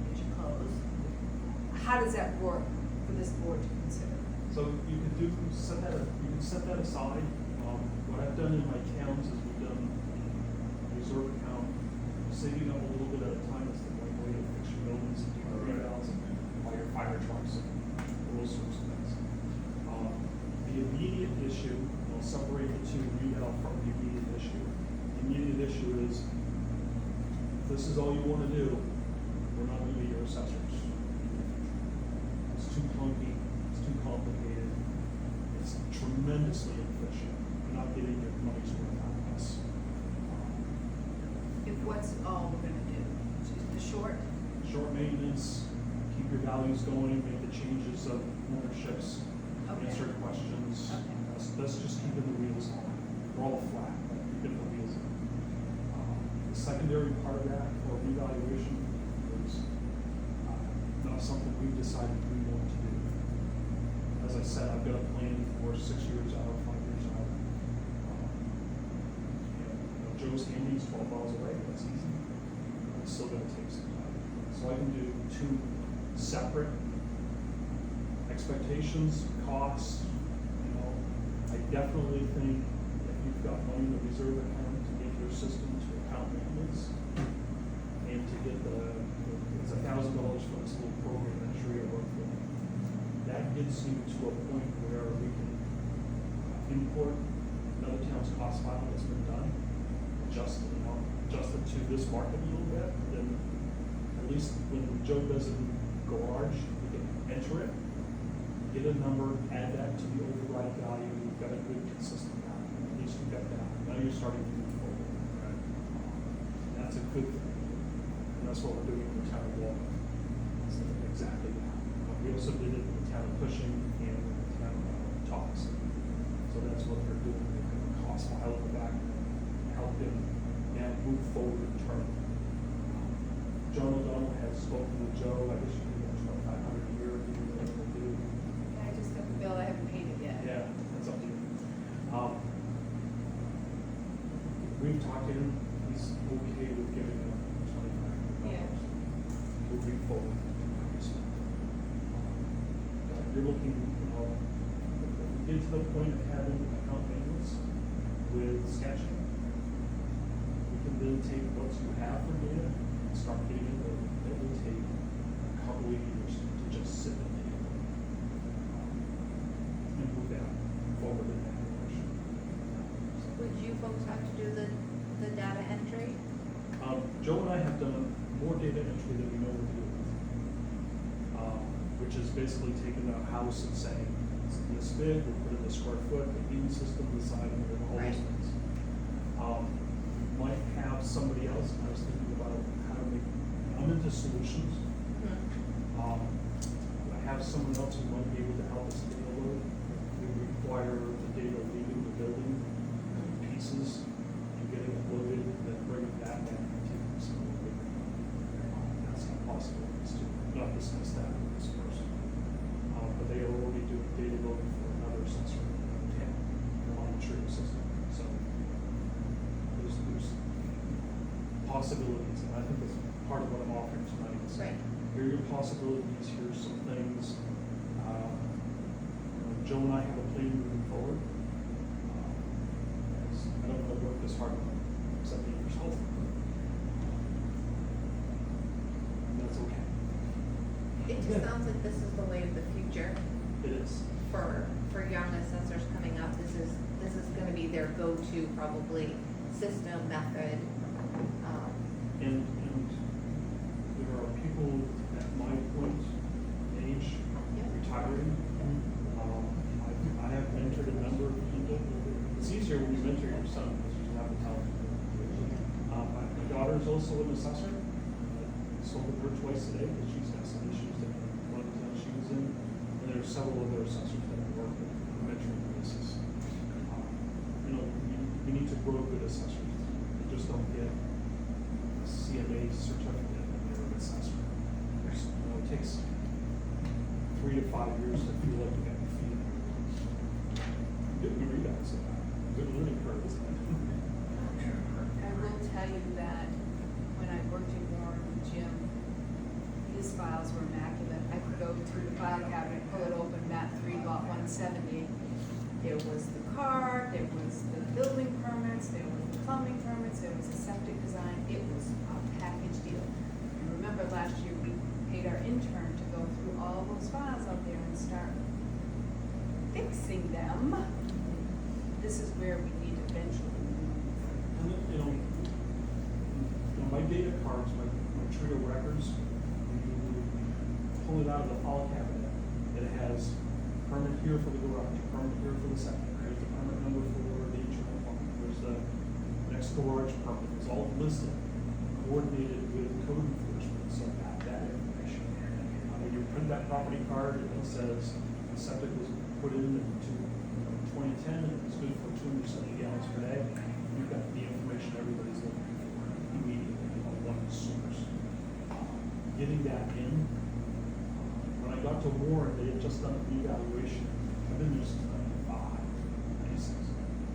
get you close. How does that work for this board to consider? so you can set that aside. What I've done in my towns is we've done a reserve account, saving up a little bit at a time is the one way to fix your buildings and do your revals and buy your fire trucks and those sorts of things. The immediate issue, I'll separate the two, reval from the immediate issue. The immediate issue is, if this is all you wanna do, we're not gonna be your assessors. It's too clunky, it's too complicated, it's tremendously inefficient. You're not getting your money's worth out of us. If what's all we're gonna do? Just the short? Short maintenance, keep your values going, make the changes of ownerships, Okay. answer questions. Okay. That's just keeping the wheels on. they're all flat, but you get the wheels in. The secondary part of that for revaluation is not something we've decided we want to do. As I said, I've got a plan for 6 years out, 5 years out. Joe's Handy's 12 miles away, that's easy. It's still gonna take some time. So I can do 2 separate expectations, costs, I definitely think if you've got money in the reserve account to get your system to account maintenance and to get it's $1,000 for this little program that Sharia worked with. That gets you to a point where we can import another town's cost file that's been done, adjust it to this market a little bit, then at least when Joe does it in garage, we can enter it, get a number, add that to the override value, you've got a good consistent value, at least you've got that. Now you're starting to move forward. Right? That's a good thing. And that's what we're doing in the town of Walton. So exactly that. We also did it in the town of Cushing and the town of Topps. So that's what they're doing. They're going to cost file in the back, help them and move forward in turn. John O'Donnell has spoken with Joe. I guess you can get $2,500 a year if you know what to do. I just got the bill, I haven't paid it yet. Yeah, that's up to you. We've talked to him, he's okay with giving them $2,500. Yeah. Moving forward. You're looking, if we get to the point of having account maintenance with sketching, we can then take what you have for data and start getting it, it will take a couple of years to just sit in data. And move that forward in that direction. Would you folks have to do the data entry? Joe and I have done more data entry than we know what to do with. Which is basically taking a house and saying, it's this big, we'll put in the square foot, the heating system, the siding, and all those Right. things. Might have somebody else, I was thinking about how to make, I'm into solutions. I have someone else who might be able to help us data load. We require the data leaving the building in pieces and getting it loaded, then bringing that back and taking some of it. That's not possible, it's to not discuss that with this person. But they are already doing data loading for another sensor on the tree system. So there's possibilities, and I think that's part of what I'm offering tonight. Is Right. Here are your possibilities, here's some things. Joe and I have a plan moving forward. I don't want to work this hard when I'm 70 years old. And that's okay. It just sounds like this is the way of the future It is. for young assessors coming up. This is gonna be their go-to probably system method. And there are people at my point in age retiring. I have mentored a number of people. It's easier when you mentor your son because you have to tell him. My daughter is also an assessor. I spoke with her twice today because she's got some issues that one of the towns she was in. And there are several other assessors that I work with on a mentoring basis. We need to grow good assessors. You just don't get a CMA certificate and you're an assessor. It takes 3 to 5 years to feel like you got your feet. Good readouts of that. Good learning curve, isn't it? I will tell you that when I worked in Warren with Jim, his files were immaculate. I could go through the file cabinet, pull it open, map 3, lot 170. There was the car, there was the building permits, there was the plumbing permits, there was the septic design. It was a package deal. And remember last year, we paid our intern to go through all those files out there and start fixing them. This is where we need eventually. And then, my data cards, my Trio records, you pull it out of the file cabinet, it has permit here for the garage, permit here for the septic, there's the permit number for the internal plumbing, there's the next garage permit, it's all listed, coordinated with code enforcement, so that information. You print that property card, and it says the septic was put in 2010, and it was good for 270 gallons per day. You've got the information everybody's looking for immediately on one source. Getting that in, when I got to Warren, they had just done a revaluation. I've been there since 95, 96.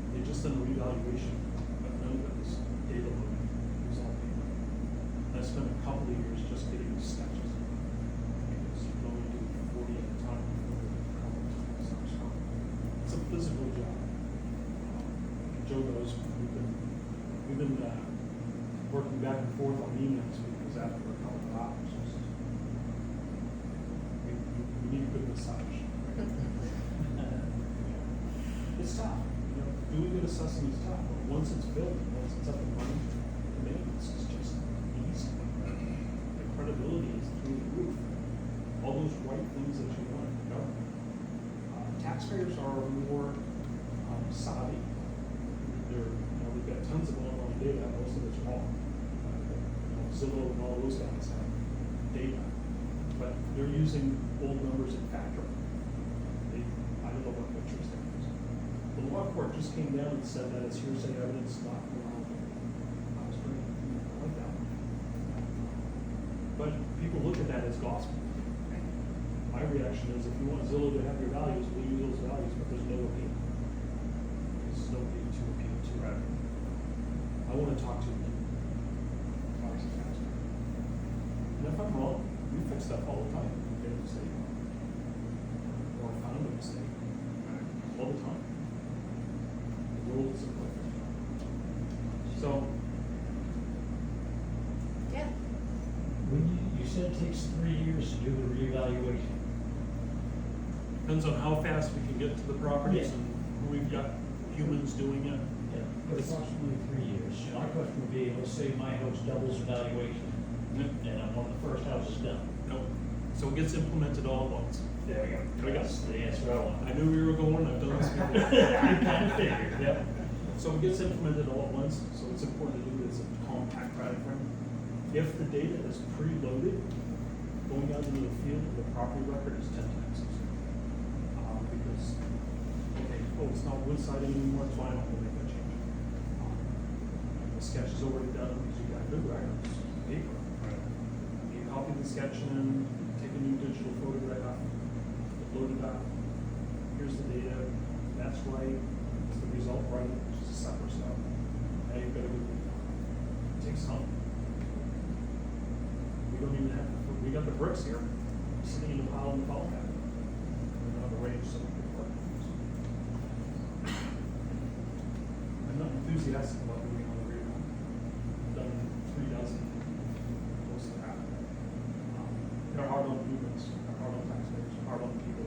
They just done a revaluation, but none of it was data loaded. It was all paper. And I spent a couple of years just getting the sketches. Because you can only do 40 at a time before the colors start starting. It's a physical job. Joe knows we've been working back and forth on emails because after a couple of hours, we need a good massage. It's tough. You know, doing good assessing is tough, but once it's built, once it's up and running, the maintenance is just easy. The credibility is through the roof. All those right things that you want in the government. Taxpayers are more savvy. We've got tons of online data, most of it's wrong. Zillow and all those guys have data, but they're using old numbers in factoring. I don't know what pictures they're using. The law court just came down and said that it's hearsay evidence, not allowed. I was pretty like that. But people look at that as gospel. My reaction is, if you want Zillow to have your values, we'll use those values, but there's no appeal. There's nobody to appeal to. Right. I want to talk to you. And if I'm wrong, we fix stuff all the time. We get a mistake. Or found a mistake. All the time. The world is imperfect. So, Yeah, When you said it takes 3 years to do the reevaluation. depends on how fast we can get to the properties Yeah. and who we've got humans doing it. Yeah, but approximately 3 years. My question would be, let's say my house doubles valuation, and I'm on the first house is done. Nope. So it gets implemented all at once. There we go. That's the answer I want. I knew we were going, I've done this before. I kind of figured, Yep. So it gets implemented all at once, so it's important to do this in a compact timeframe. If the data is preloaded, going out into the field, the property record is 10 times easier. Because, okay, it's not wood siding anymore, it's fine, I'll make that change. The sketch is already done, because you got good records, paper. You copy the sketch in, take a new digital photograph, load it up. Here's the data, that's right, is the result right, which is a separate stuff. Now you've got to go, it takes time. We don't even have, we got the bricks here, sitting in the pile in the file cabinet. We don't have a range, so we can work. I'm not enthusiastic about doing on the radar. I've done 3 dozen, close to half. They're hard on humans, they're hard on taxpayers, hard on people,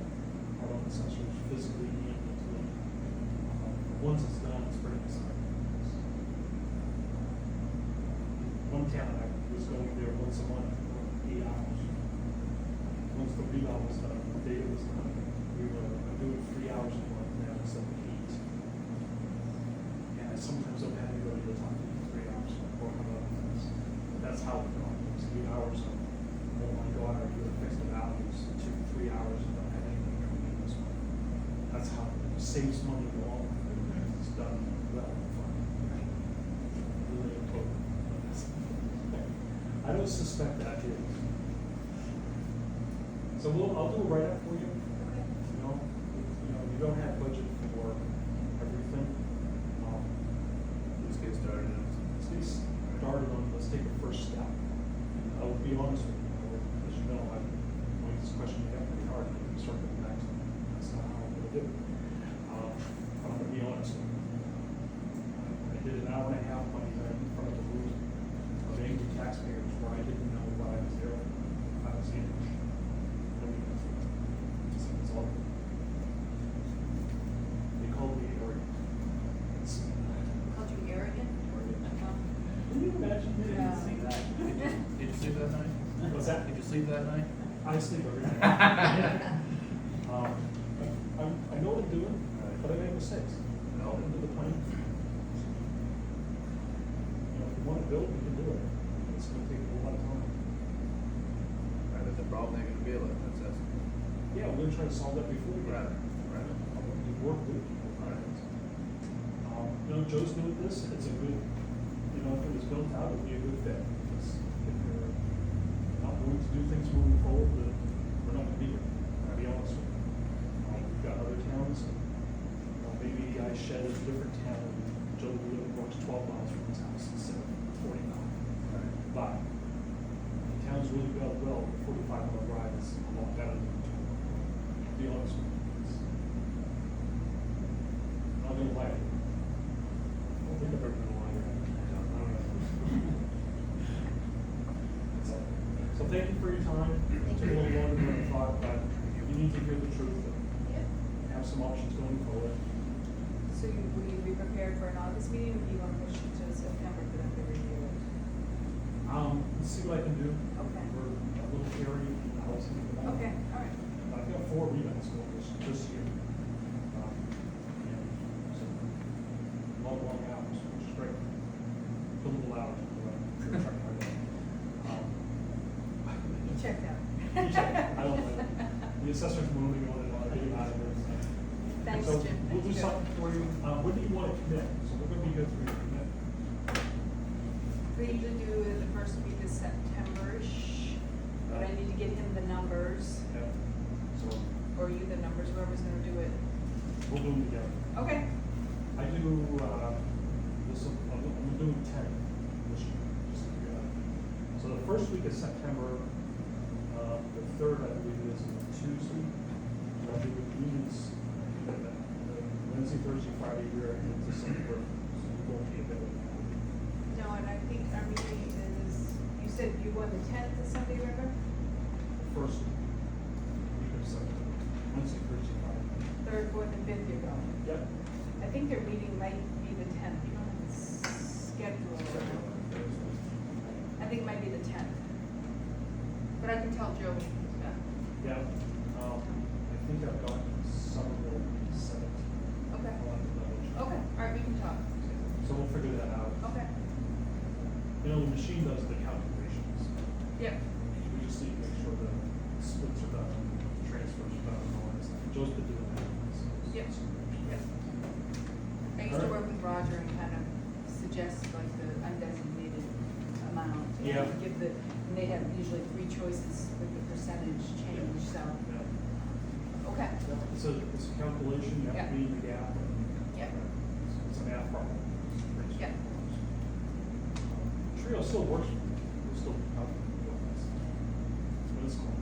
hard on assessors, physically and mentally. Once it's done, it's pretty exciting. One town, I was going there once a month for 8 hours. Once the reval was done, the data was done, we were doing 3 hours a month now instead of 8. And sometimes I'm having to go to the top for 3 hours or come up with this. But that's how it goes. It's 3 hours of, oh my God, I do the fixed values, 2, 3 hours of not having anything coming in this one. That's how it saves money in the long run. It's done well and fun. Really important. I don't suspect that here. So I'll do a write-up for you. You don't have budget for everything. Let's get started. Let's get started on, let's take a first step. And I will be honest with you, as you know, when this question you have pretty hard, and you start going back to it. That's not how I'm gonna do it. But I'm gonna be honest with you. I did an hour and a half money in front of the room of angry taxpayers where I didn't know why I was there. I was in. It's all. They called me arrogant. called you arrogant? Can you imagine? Yeah. See that? Did you sleep that night? What's that? Did you sleep that night? I sleep every night. I know what I'm doing, but I make mistakes. And I'll into the plan. If we want to build, we can do it. It's going to take a lot of time. Right, if the problem ain't gonna be able to, that's. Yeah, we're going to try to solve that before we get Right, there. right. We've work with people, right? You know, Joe's new at this, it's a good, you know, if it was built out, it'd be a good fit. Because if you're not willing to do things moving forward, then we're not gonna be here, I'll be honest with you. We've got other towns, and, maybe I shed a different town, and Joe works 12 miles from his house instead of 49. But the town's really built well, 45-mile drive is a lot better than 2. To be honest with you. I'm not gonna lie. I don't think I've ever been a liar. I don't know. So thank you for your time. It took a little longer than I thought, but you need to hear the truth and have some options going forward. So will you be prepared for an August meeting, or do you want to push it to September for them to review it? Let's see what I can do. Okay. We're a little hairy in the house at the moment. Okay, all right. I've got 4 rebounds going this year. So, long hours, which is great. A little loud, but I'm trying hard. You checked out. I don't know. The assessor's moving on and on, getting out of there. Thanks, So Jim. we'll do Thank you. something for you. When do you want to commit? So we're gonna be good for you to commit. We usually do it the first week of September-ish, but I need to get him the numbers, Yeah. So or you the numbers, whoever's gonna do it. we'll do them together. Okay. I do, I'm doing 10 this year, just to figure out. So the first week of September, the 3rd, I believe, is a Tuesday. And I'll do the meetings, Wednesday, Thursday, Friday, we're in December, so we won't be available. No, and I think our meeting is, you said you won the 10th of Sunday River? First week of September, Wednesday, Thursday, Friday. 3rd, 4th, and 5th you're going. Yep. I think their meeting might be the 10th, you don't have the schedule. I think it might be the 10th. But I can tell Joe. Yeah, I think I've got Somerville 7th. Okay. I'll have to double check. Okay, all right, we can talk. So we'll figure that out. Okay. You know, the machine does the calculations. Yep. We just need to make sure the splits are done, transfers are done, and all that stuff. Joe's been doing that. so- Yep. Yep. I used to work with Roger and kind of suggest like the undesignated amount. and Yeah. Give the, and they have usually 3 choices with the percentage change, so, Yeah. okay. It's a calculation, you have to be in the gap. Yep. It's a math problem. It's pretty Yep. straightforward. Trio still works for me. We're still calculating what that's. That's what it's called.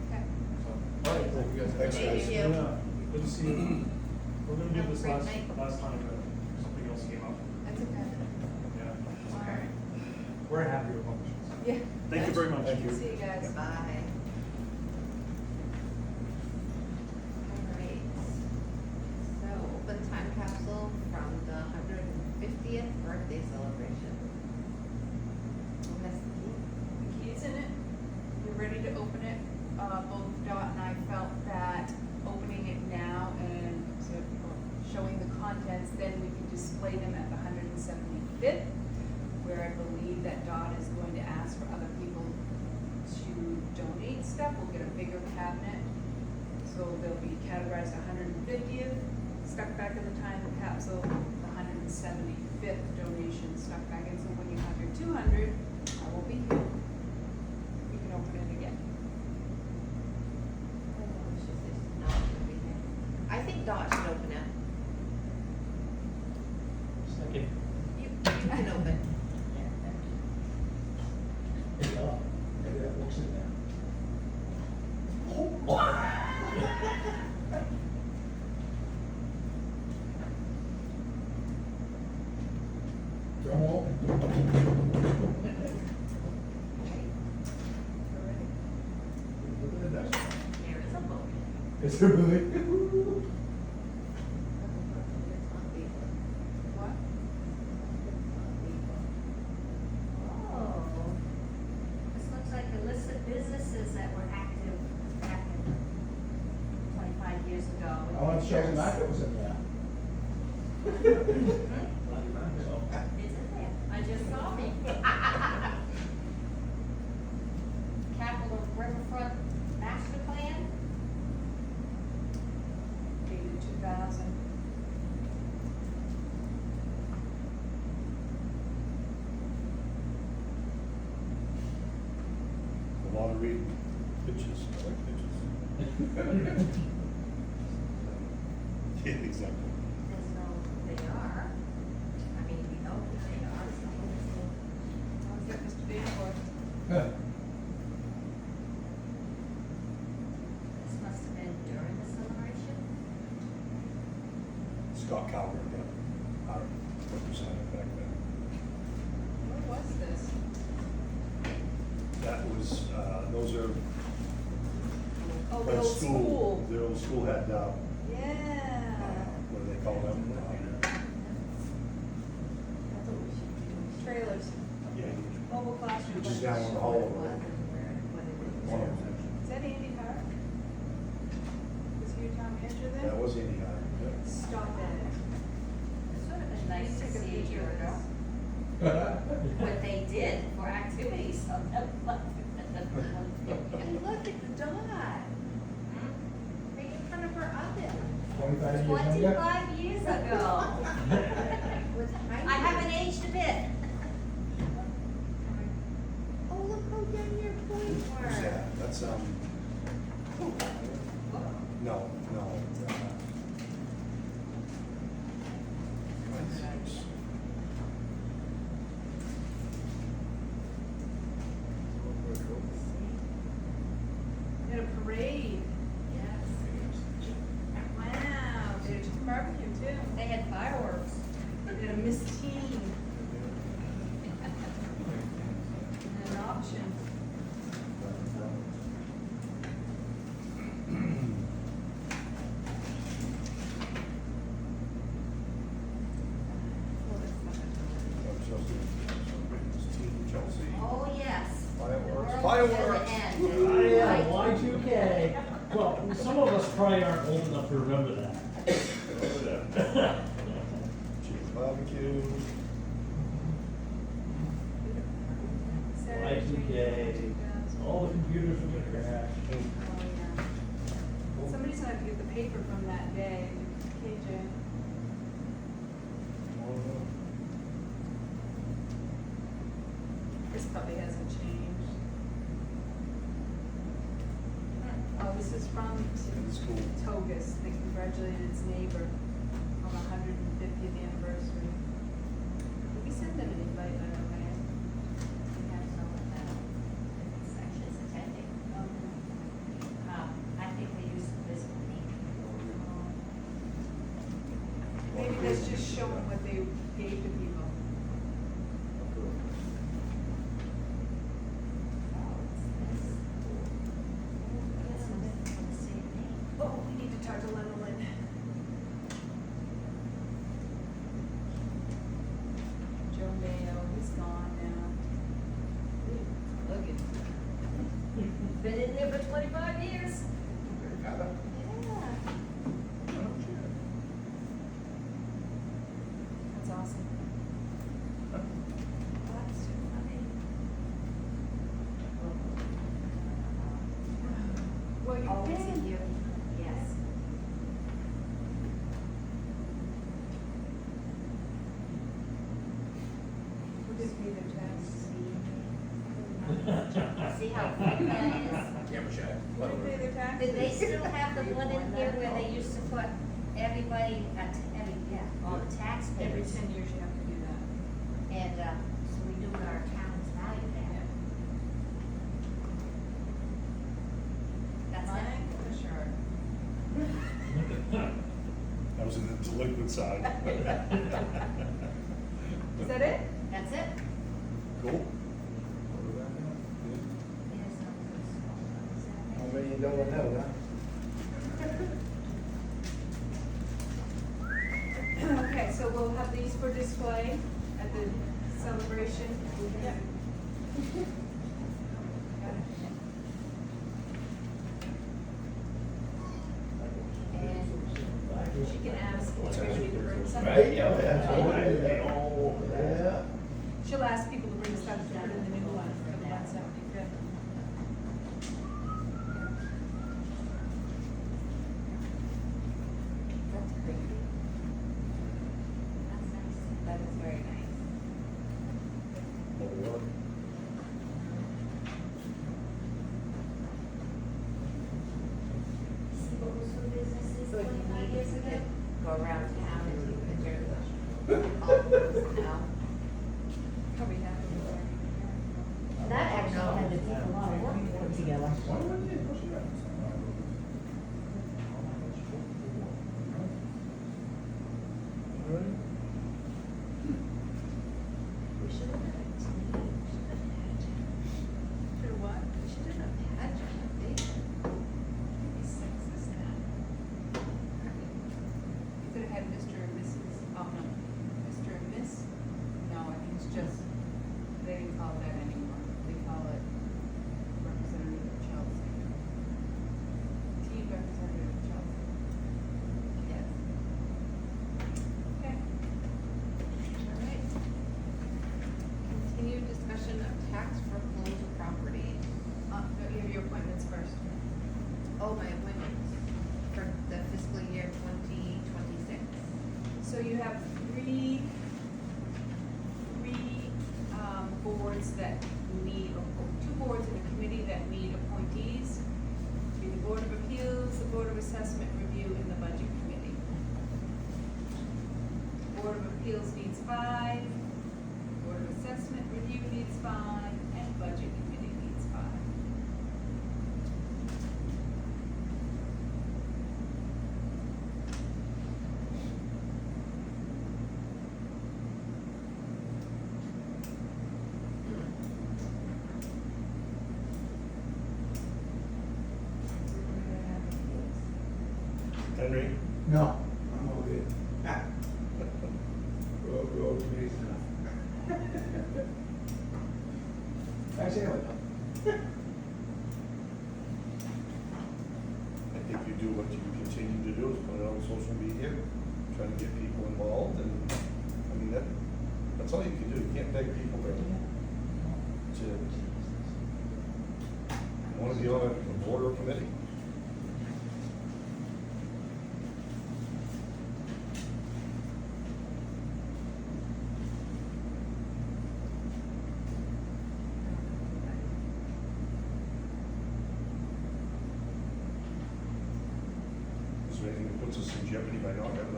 Okay. So, all right. Thank you guys. Thanks, guys. Thank you. Yeah, good to see you. We're gonna do Have a this great last night. time, something else came up. That's okay. Yeah. All right. We're happy with publishers. Yeah. Thank you very much. Thank you. See you guys. Bye. All right. So, open time capsule from the 150th birthday celebration. Who has the key? The key's in it. We're ready to open it. Both Dot and I felt that opening it now and showing the contents, then we can display them at the 175th, where I believe that Dot is going to ask for other people to donate stuff. We'll get a bigger cabinet. So they'll be categorized 150th, stuck back in the time capsule, the 175th donation stuck back in. So when you have your 200, I will be here. You can open it again. I think Dot should open it. Second. You can open. Maybe that looks in there. Come on. Look at that. There is a book. Is there really? What? Oh, this looks like a list of businesses that were active back in 25 years ago. I want to show the market was in there. It's in there. I just saw me. Capital Riverfront Master Plan. wanna read pictures, I like pictures. Yeah, exactly. There's no, they are. I mean, we know who they are, so. How's that, Mr. Danforth? This must have been during the celebration. Scott Calvert, yeah, our representative back then. What was this? That was, those are, Oh, the when old school. the old school had, Yeah. what do they call them? Trailers, Yeah, mobile classroom. which is down on the hall. One of them. Is that Andy Hart? Was he your town manager then? That was Andy Hart, yeah. Stop it. It would have been nice to Take a see a picture year of ago, this. what they did for activities on that month. And look at the dot. Right in front of her oven. 25 years younger? 25 years ago. With I haven't aged a bit. Oh, look how young your boys were. Who's that? That's, no. Had a parade. Yes. Wow, they had a barbecue too. They had fireworks. They had a Miss Teen and an auction. Chelsea. Oh, yes. Fireworks. The world Fireworks. is gonna end. Oh, yeah, Right. Y2K. Well, some of us probably aren't old enough to remember that. Chicken barbecue. Saturday, Y2K. 2000. All the computers were gonna crash. Oh, yeah. Somebody's gonna have to get the paper from that day, KJ. This probably hasn't changed. Oh, this is from It's cool. Togus, they congratulated its neighbor on the 150th anniversary. Did we send them an invite, by the way? We have someone that is actually attending. I think they use the physical link. Maybe that's just showing what they gave to people. Oh, we need to talk to Lenolin. Joe Mayo, he's gone now. Look at, Been in there for 25 years. Yeah. that's awesome. That's too funny. Well, Oh, you've is it been, you? Yes. we'll just be their taxes. See how quick that is? Camera shy. Will they pay their taxes? Did they still have the one in here where they used to put everybody, all the Every taxpayers? 10 years you have to do that. And, so we knew what our town's valued at. That's it. Mine, sure. That was in the delinquent side. Is that it? That's it. Cool. There's no- How many you don't know, huh? Okay, so we'll have these for display at the celebration. Yep. Got it. And She can ask if we need to bring something. Right, yeah, absolutely. Yeah. She'll ask people to bring stuff to put in the new one for the 175th. that's pretty. That's nice. That is very nice. together. Why wouldn't you? Of course you have. Alright. We should have had a team, we should have had Jen. For what? We should have had Jen update. Maybe sexist now. You could have had Mr. and Mrs., oh no, Mr. and Miss? No, I think it's just, they didn't call it that anymore. They call it Representative of Chelsea. Team Representative of Chelsea. Yes. Okay. All right. Continued discussion of tax foreclosed property. No, you have your appointments first. Oh, my appointments for the fiscal year 2026. So you have three boards that need, two boards and a committee that need appointees. Be the Board of Appeals, the Board of Assessment Review, and the Budget Committee. Board of Appeals needs 5, Board of Assessment Review needs 5, and Budget Committee needs 5. Henry? No, I'm over here. Go to me now. Actually, I would. I think you do what you continue to do, is put it on social media, try to get people involved, and, I mean, that's all you can do, you can't beg people really to want to be on a board or committee. Is there anything that puts us in jeopardy by not having a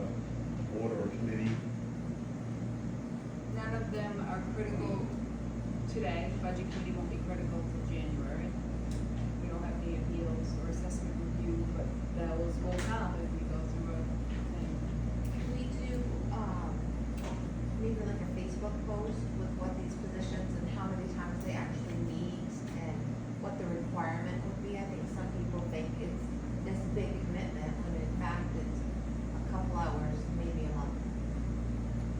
board or a committee? None of them are critical today. Budget Committee won't be critical till January. We don't have any appeals or assessment review, but those will come if we go through a thing. Can we do, maybe like a Facebook post with what these positions and how many times they actually meet and what the requirement would be? I think some people think it's this big commitment, when in fact it's a couple hours, maybe a month.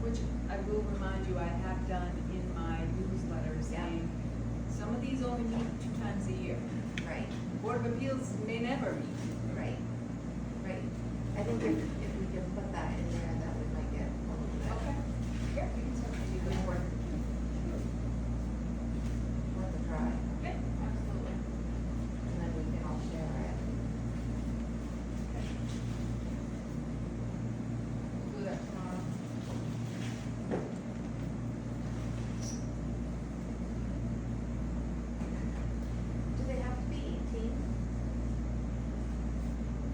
Which I will remind you, I have done in my newsletter saying, some of these only meet 2 times a year. Right, Board of Appeals may never meet. right, right. I think if we can put that in there, that we might get a little bit. Yeah, we can certainly do that. Worth a try, Okay, absolutely. and then we can all share it. We'll do that tomorrow. Do they have to be 18?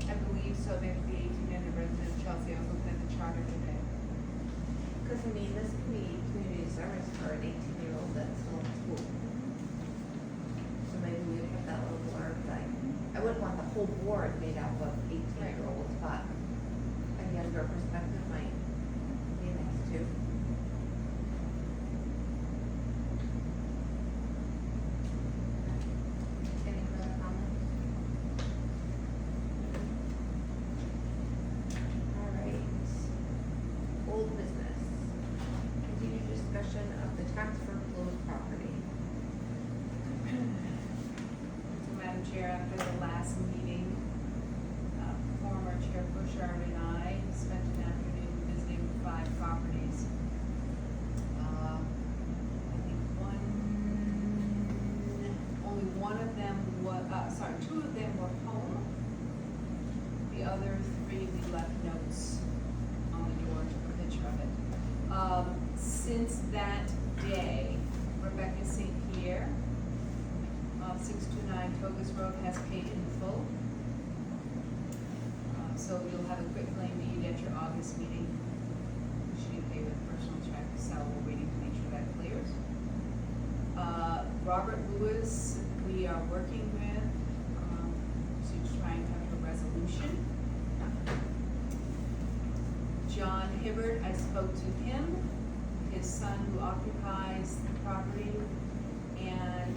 I believe so, they have to be 18 and a resident of Chelsea. I was looking at the charter today. Because I mean, this can be community service for an 18-year-old that's still in school. So maybe we would have that little blurb, like, I wouldn't want the whole board made up of 18-year-olds, but a younger perspective might be nice too. Any further comments? All right. Old business. Continued discussion of the tax foreclosed property. So Madam Chair, after the last meeting, former Chair Bushard and I spent an afternoon visiting 5 properties. I think only one of them was, 2 of them were home. The other 3, we left notes on the door, took a picture of it. Since that day, Rebecca St. Pierre, 629 Togus Road, has paid in full. So you'll have a quick claim deed at your August meeting. She did pay with personal check, so we're waiting to make sure that clears. Robert Lewis, we are working with, to try and come to a resolution. John Hibbert, I spoke to him, his son who occupies the property, and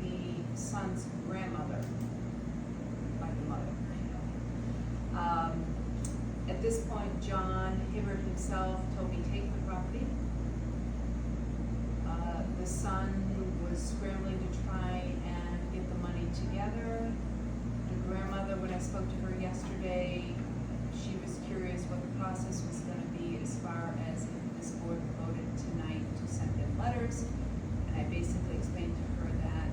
the son's grandmother, like the mother. At this point, John Hibbert himself told me, take the property. The son was scrambling to try and get the money together. The grandmother, when I spoke to her yesterday, she was curious what the process was gonna be as far as if this board voted tonight to send in letters. And I basically explained to her that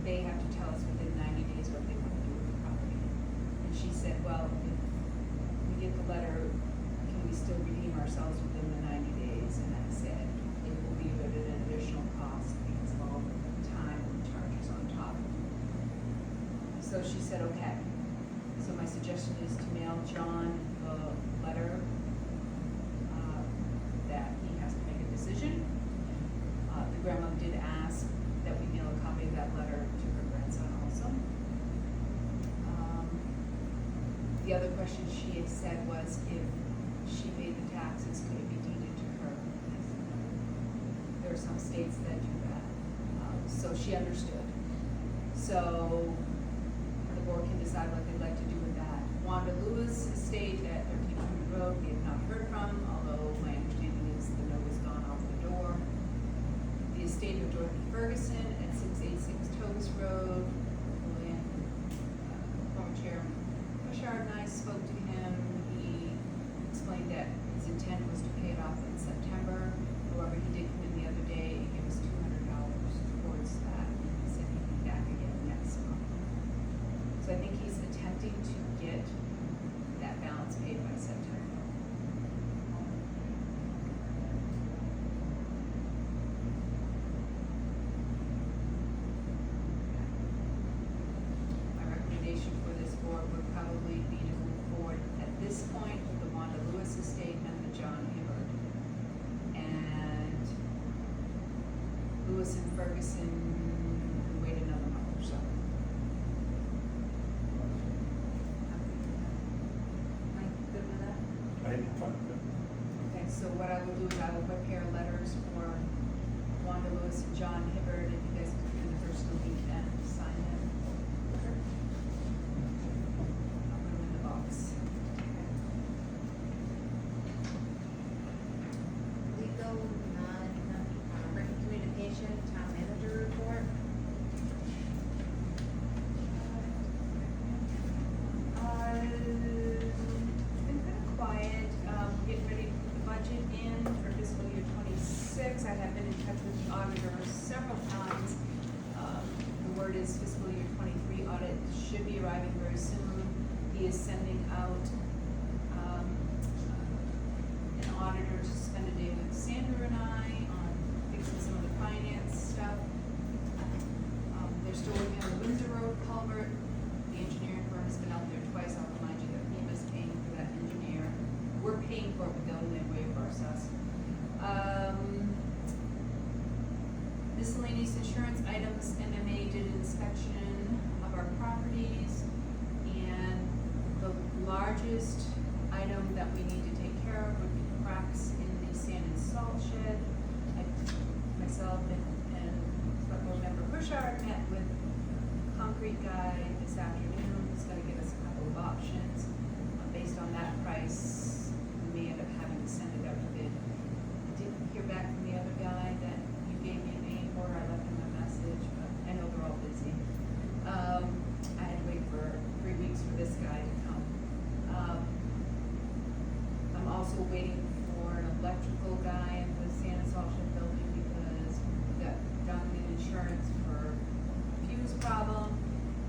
they have to tell us within 90 days what they want to do with the property. And she said, well, if we get the letter, can we still redeem ourselves within the 90 days? And I said, it will be at an additional cost because of all the time and charges on top. So she said, okay. So my suggestion is to mail John a letter that he has to make a decision. The grandmother did ask that we mail a copy of that letter to her grandson also. The other question she had said was if she paid the taxes, could it be deeded to her? There are some states that do that. So she understood. So the board can decide what they'd like to do with that. Wanda Lewis estate at 13 Truman Road, we have not heard from, although my understanding is the note has gone out the door. The estate of Dorothy Ferguson at 686 Togus Road, former chairman Bouchard and I spoke to him. He explained that his intent was to pay it off in September. However, he did come in the other day and give us $200 towards that. He said he'd be back again next month. So I think he's attempting to get that balance paid by September. My recommendation for this board would probably be to move forward at this point with the Wanda Lewis estate and the John Hibbert. And Lewis and Ferguson, wait another month or so. Am I good with that? I didn't find it. Okay, so what I will do is I will prepare letters for Wanda Lewis and John Hibbert, and you guys can do the first of the week and sign them. I'll put them in the box. Legal, written communication, town manager report. It's been kind of quiet, getting ready to put the budget in for fiscal year 26. I have been in touch with the auditor several times. The word is fiscal year 23 audit should be arriving very soon. He is sending out, an auditor to spend a day with Sandra and I on fixing some of the finance stuff. They're still working on the Windsor Road culvert. The engineering firm has been out there twice. I'll remind you that FEMA's paying for that engineer. We're paying for it, but they'll then reimburse us. Miscellaneous insurance items, MMA did an inspection of our properties, and the largest item that we need to take care of would be cracks in the sand and salt shed. Myself and Selectboard member Bouchard met with a concrete guy this afternoon. He's gonna give us a couple of options. Based on that price, we may end up having to send it out to bid. I didn't hear back from the other guy that you gave me a name for. I left him a message, but I know they're all busy. I had to wait for 3 weeks for this guy to come. I'm also waiting for an electrical guy in the sand and salt shed building because we got done in insurance for a fuse problem,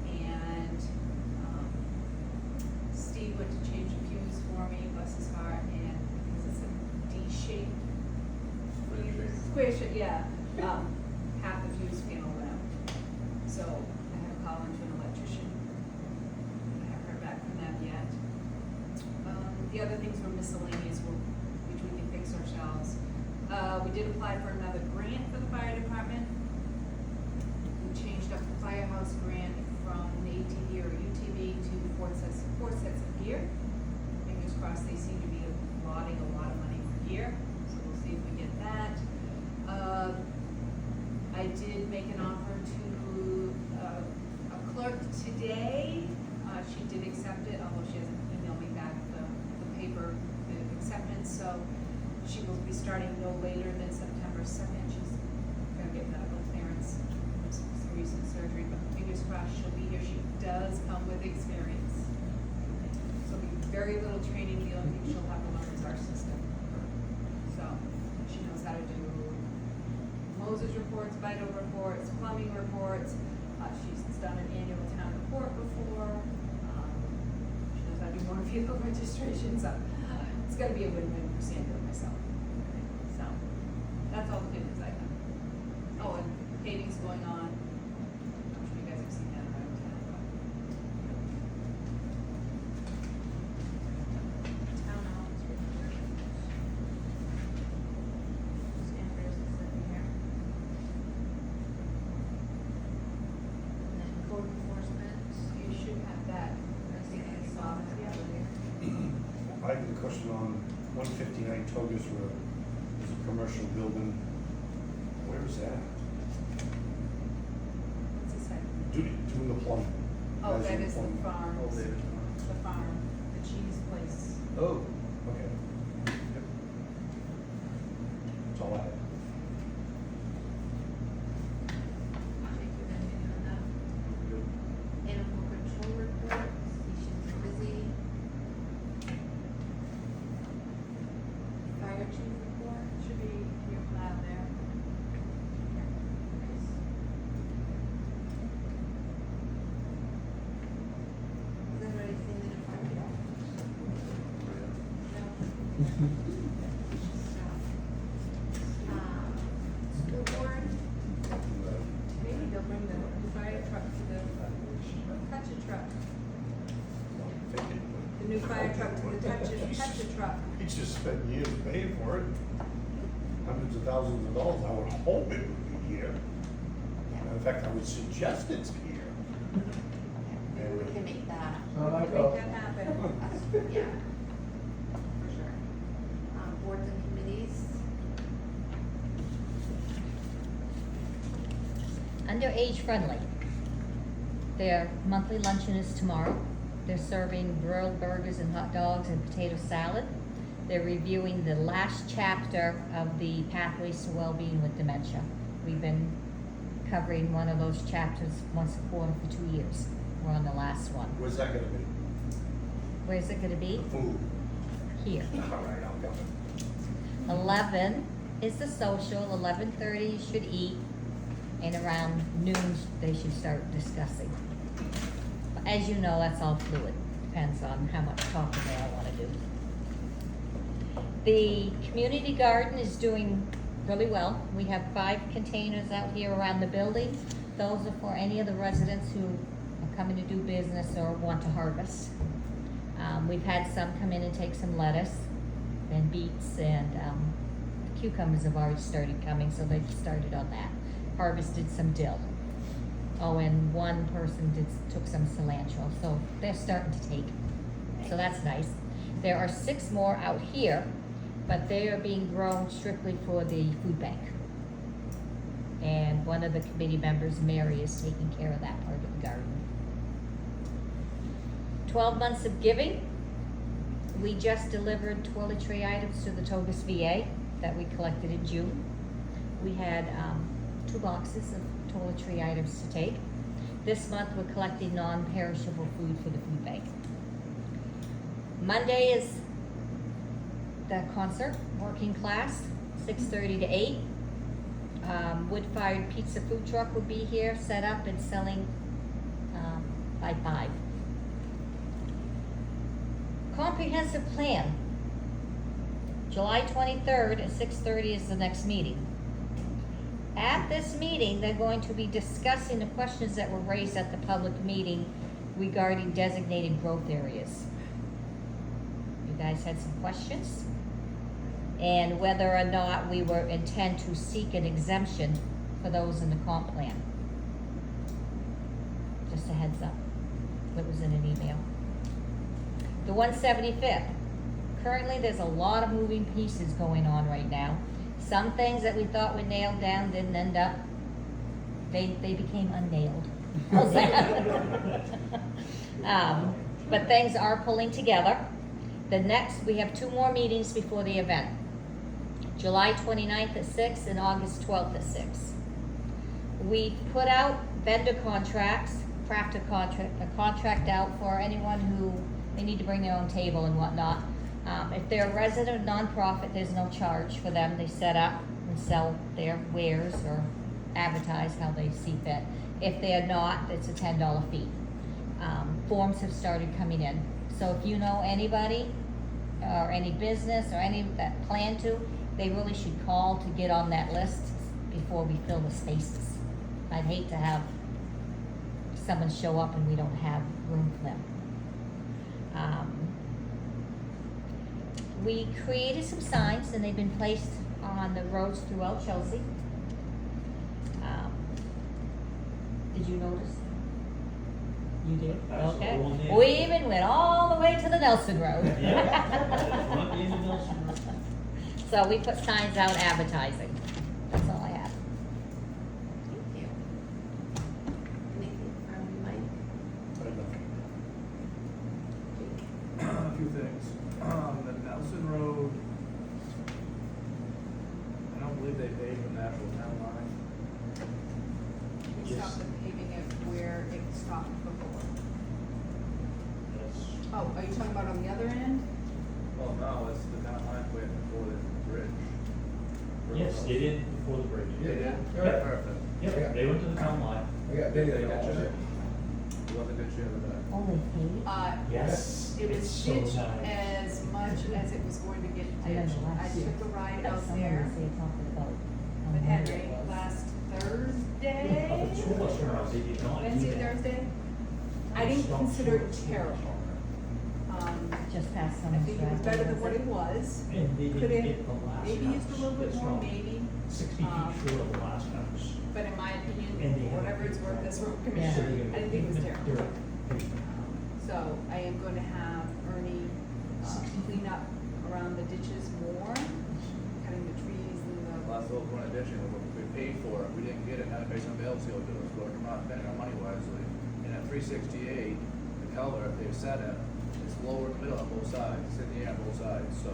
and Steve went to change a fuse for me, bless his heart, and because it's a D-shaped square shape, yeah, half the fuse panel went out. So I had to call into an electrician. I haven't heard back from them yet. The other things were miscellaneous, which we can fix ourselves. We did apply for another grant for the fire department. We changed up the firehouse today, she did accept it, although she hasn't emailed me back the paper, the acceptance, so she will be starting no later than September 2nd. She's gonna get medical clearance, some recent surgery, but fingers crossed she'll be here. She does come with experience. So there'll be very little training, the only thing she'll have to learn is our system. So she knows how to do Moses reports, vital reports, plumbing reports. She's done an annual town report before. She knows how to do motor vehicle registration, so it's gonna be a win-win for Sandra and myself. So, that's all the good news I have. Oh, and paving's going on. I'm sure you guys have seen that around town, but. Town office report. Sanders is sitting here. And then code enforcement. You should have that, I think I saw that earlier. I have a question on 159 Togus Road. There's a commercial building. Where is that? What's this say? Doing the plumbing. Oh, Guys that doing is the plumbing. farm, Old David. the farm, the cheese place. Oh, okay. Yep. That's all I have. Thank you, Benjamin, on that. Animal control report, station's busy. Fire chief report. Should be your file there. Nice. Has everybody seen the new fire truck? No? School board, Maybe they'll bring the fire truck to the, touch-a truck. The new fire truck to the touch-a truck. We just spent years paying for it. Hundreds of thousands of dollars. I would hope it would be here. In fact, I would suggest it's here. maybe we can make that, Not like Make that happen. yeah, for sure. Boards and committees, Under age friendly. Their monthly luncheon is tomorrow. They're serving grilled burgers and hot dogs and potato salad. They're reviewing the last chapter of the Pathways to Wellbeing with Dementia. We've been covering one of those chapters once a quarter for 2 years. We're on the last one. Where's that gonna be? Where's it gonna be? The food. Here. All right, I'll come. 11 is the social, 11:30 you should eat, and around noon they should start discussing. But as you know, that's all fluid, depends on how much talking they all wanna do. The community garden is doing really well. We have 5 containers out here around the building. Those are for any of the residents who are coming to do business or want to harvest. We've had some come in and take some lettuce and beets, and cucumbers have already started coming, so they've started on that. Harvested some dill. Oh, and one person took some cilantro, so they're starting to take. So that's nice. There are 6 more out here, but they are being grown strictly for the food bank. And one of the committee members, Mary, is taking care of that part of the garden. 12 months of giving. We just delivered toiletry items to the Togus VA that we collected in June. We had 2 boxes of toiletry items to take. This month, we're collecting non-perishable food for the food bank. Monday is the concert, working class, 6:30 to 8. Wood-fired pizza food truck will be here, set up and selling by 5. Comprehensive plan. July 23rd at 6:30 is the next meeting. At this meeting, they're going to be discussing the questions that were raised at the public meeting regarding designated growth areas. You guys had some questions? And whether or not we were intend to seek an exemption for those in the comp plan. Just a heads up. That was in an email. The 175th. Currently, there's a lot of moving pieces going on right now. Some things that we thought were nailed down didn't end up They became unnailed. How's that? But things are pulling together. We have 2 more meetings before the event. July 29th at 6 and August 12th at 6. We put out vendor contracts, craft a contract out for anyone who, they need to bring their own table and whatnot. If they're a resident nonprofit, there's no charge for them. They set up and sell their wares or advertise how they see fit. If they are not, it's a $10 fee. Forms have started coming in. So if you know anybody or any business or any that plan to, they really should call to get on that list before we fill the spaces. I'd hate to have someone show up and we don't have room for them. We created some signs and they've been placed on the roads throughout Chelsea. Did you notice? You did? I saw Okay. one there. We even went all the way to the Nelson Road. Yeah. Front end of Nelson Road. So we put signs out advertising. That's all I have. Thank you. Anything from Mike? I have nothing. A few things. The Nelson Road, I don't believe they paid from the actual town line. We stopped the paving it where it stopped before. That's, Oh, are you talking about on the other end? Well, no, it's the town line way before the bridge. yes, they did before the bridge. They did? Yep. Perfect. Yep, they went to the town line. I got video They of got all you. that. It wasn't good shit with that. Oh, they paid? Yes. It was it's so ditched nice. as much as it was going to get I know, ditched. I last year. took a ride out Someone there was there talking about how with bad it Henry was. last Of Thursday. the 2 bus routes, they did not do Wednesday, that. Thursday. I didn't Stop consider it short. terrible. Just past I someone's think it was driveway, better than what was it was. And they Could didn't have get the last maybe used a house. little bit It's more, not maybe. 60 feet short of the last house. But in my opinion, And they have- whatever it's worth, this road So commissioner, they're I gonna didn't think it was pave terrible. dirt, pave. So I am going to have Ernie clean up around the ditches more, cutting the trees and the, Last little point of ditching, we paid for it, we didn't get it, now they pay somebody else to go do it, so we're not spending our money wisely. And at 368, the culvert, they've set it, it's lower in the middle on both sides, it's in the air on both sides, so.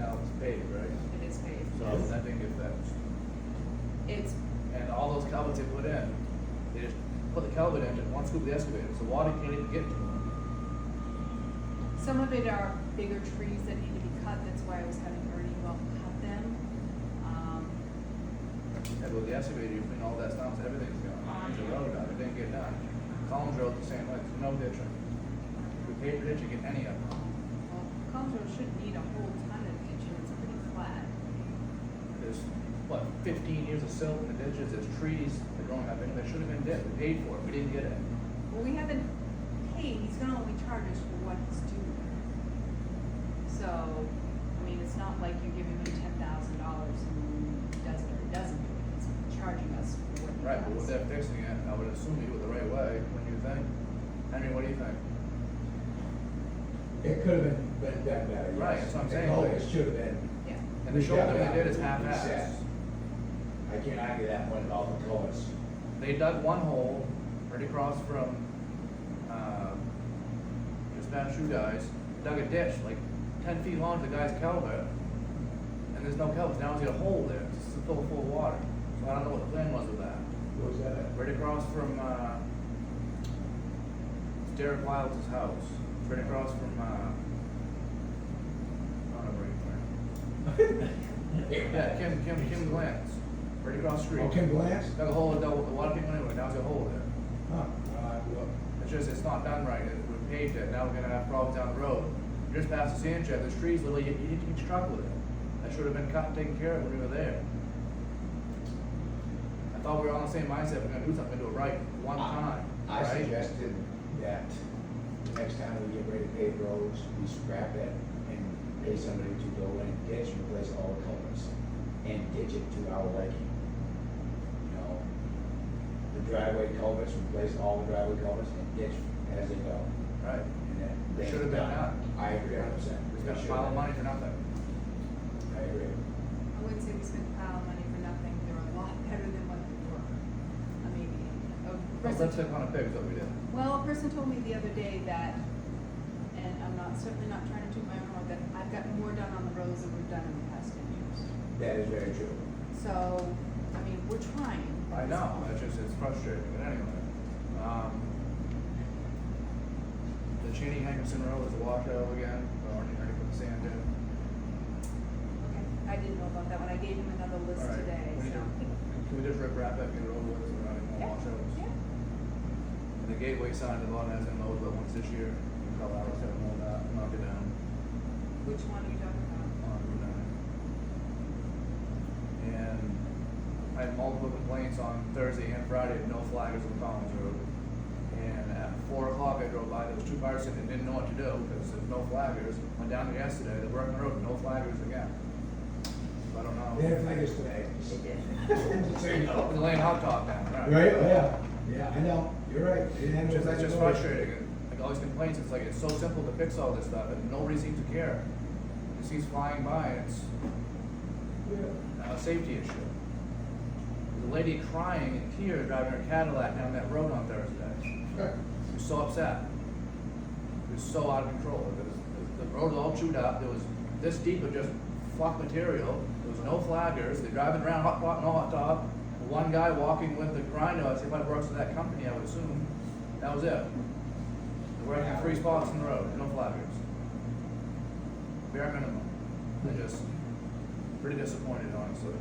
Now it's paved, right? it is paved. So that didn't get fixed. It's, And all those culverts they put in, they just put the culvert in, and one scoop of the excavator, so water can't even get to them. some of it are bigger trees that need to be cut, that's why I was having Ernie go cut them. And with the excavator, you clean all that stuff, so everything's gone, the road out, it didn't get done. Collins Road, the same way, there's no ditching. We paid for ditching in any of them. Well, Collins Road shouldn't need a whole ton of ditching, it's pretty flat. There's, what, 15 years of silt in the ditches, there's trees that don't have any, that should have been dead, we paid for it, we didn't get it. Well, we haven't paid, he's gonna only charge us for what he's doing. So, I mean, it's not like you're giving him $10,000 and he does it or he doesn't do it, he's charging us for what he does. Right, but with that fixing it, I would assume you do it the right way, what do you think? Henry, what do you think? It could have been done better, yes. Right, that's what I'm saying. Oh, it should have been. Yeah. And the shoulder they did is half-assed. I can't argue that one about the colors. They dug one hole right across from, just past Shoe Guys, dug a ditch like 10 feet long to the guy's culvert. And there's no culvert, now he's got a hole there, it's still full of water. So I don't know what the plan was with that. What was that at? Right across from, Derek Wilds' house, It's right across from, I don't know where you're Yeah, Kim Glantz, right across the street. Oh, Kim Glass? Dug a hole, dug a lot of people anyway, now there's a hole there. Huh, look. It's just, it's not done right, we paved it, now we're gonna have problems down the road. You're just past the sand shed, there's trees, literally, you hit each truck with it. That should have been cut and taken care of when we were there. I thought we were on the same mindset, we're gonna do something, do it right, one time, I right? suggested that the next time we get ready to pave roads, we scrap it and pay somebody to go and ditch and replace all the culverts and ditch it to our liking. You know, the driveway culverts, replace all the driveway culverts and ditch as they go. Right. And then It should have been done. I agree 100%. We spent a pile of money for nothing. I agree. I wouldn't say we spent a pile of money for nothing, they're a lot better than what they were. Let's take on a pig, is what we did. Well, a person told me the other day that, and I'm not, certainly not trying to toot my own horn, that I've gotten more done on the roads than we've done in the past 10 years. That is very true. So, I mean, we're trying. I know, it's frustrating, but anyway. The Cheney Hankinson Road is a washout again, we're already ready for the sand in. Okay, I didn't know about that one. I gave him another list All right, today, we need so. Can we just rip wrap that, get it over with, so we're not any more Yeah, washouts? yeah. And the gateway sign at the bottom has been mowed about once this year, you can tell Alex had mowed that, knock it down Which one are you talking about? on Route 9. And I had multiple complaints on Thursday and Friday of no flaggers on Collins Road. And at 4 o'clock I drove by, there was 2 cars sitting, and didn't know what to do, because there's no flaggers. Went down there yesterday, they're working the road, no flaggers again. So I don't know. They had flaggers today. So you know. They're laying hot top down, Right, oh, yeah, yeah, I know, you're right. That's just frustrating. Like all these complaints, it's like, it's so simple to fix all this stuff, and nobody seems to care. It seems flying by, and it's a safety issue. There's a lady crying in tears driving her Cadillac down that road on Thursday. She was so upset. It was so out of control. The road was all chewed up, there was this deep of just flock material, there was no flaggers, they're driving around hot pot, no hot top. One guy walking with the grinder, I said, what works for that company, I would assume. That was it. They're working in 3 spots in the road, no flaggers. Bare minimum. They're just pretty disappointed, honestly.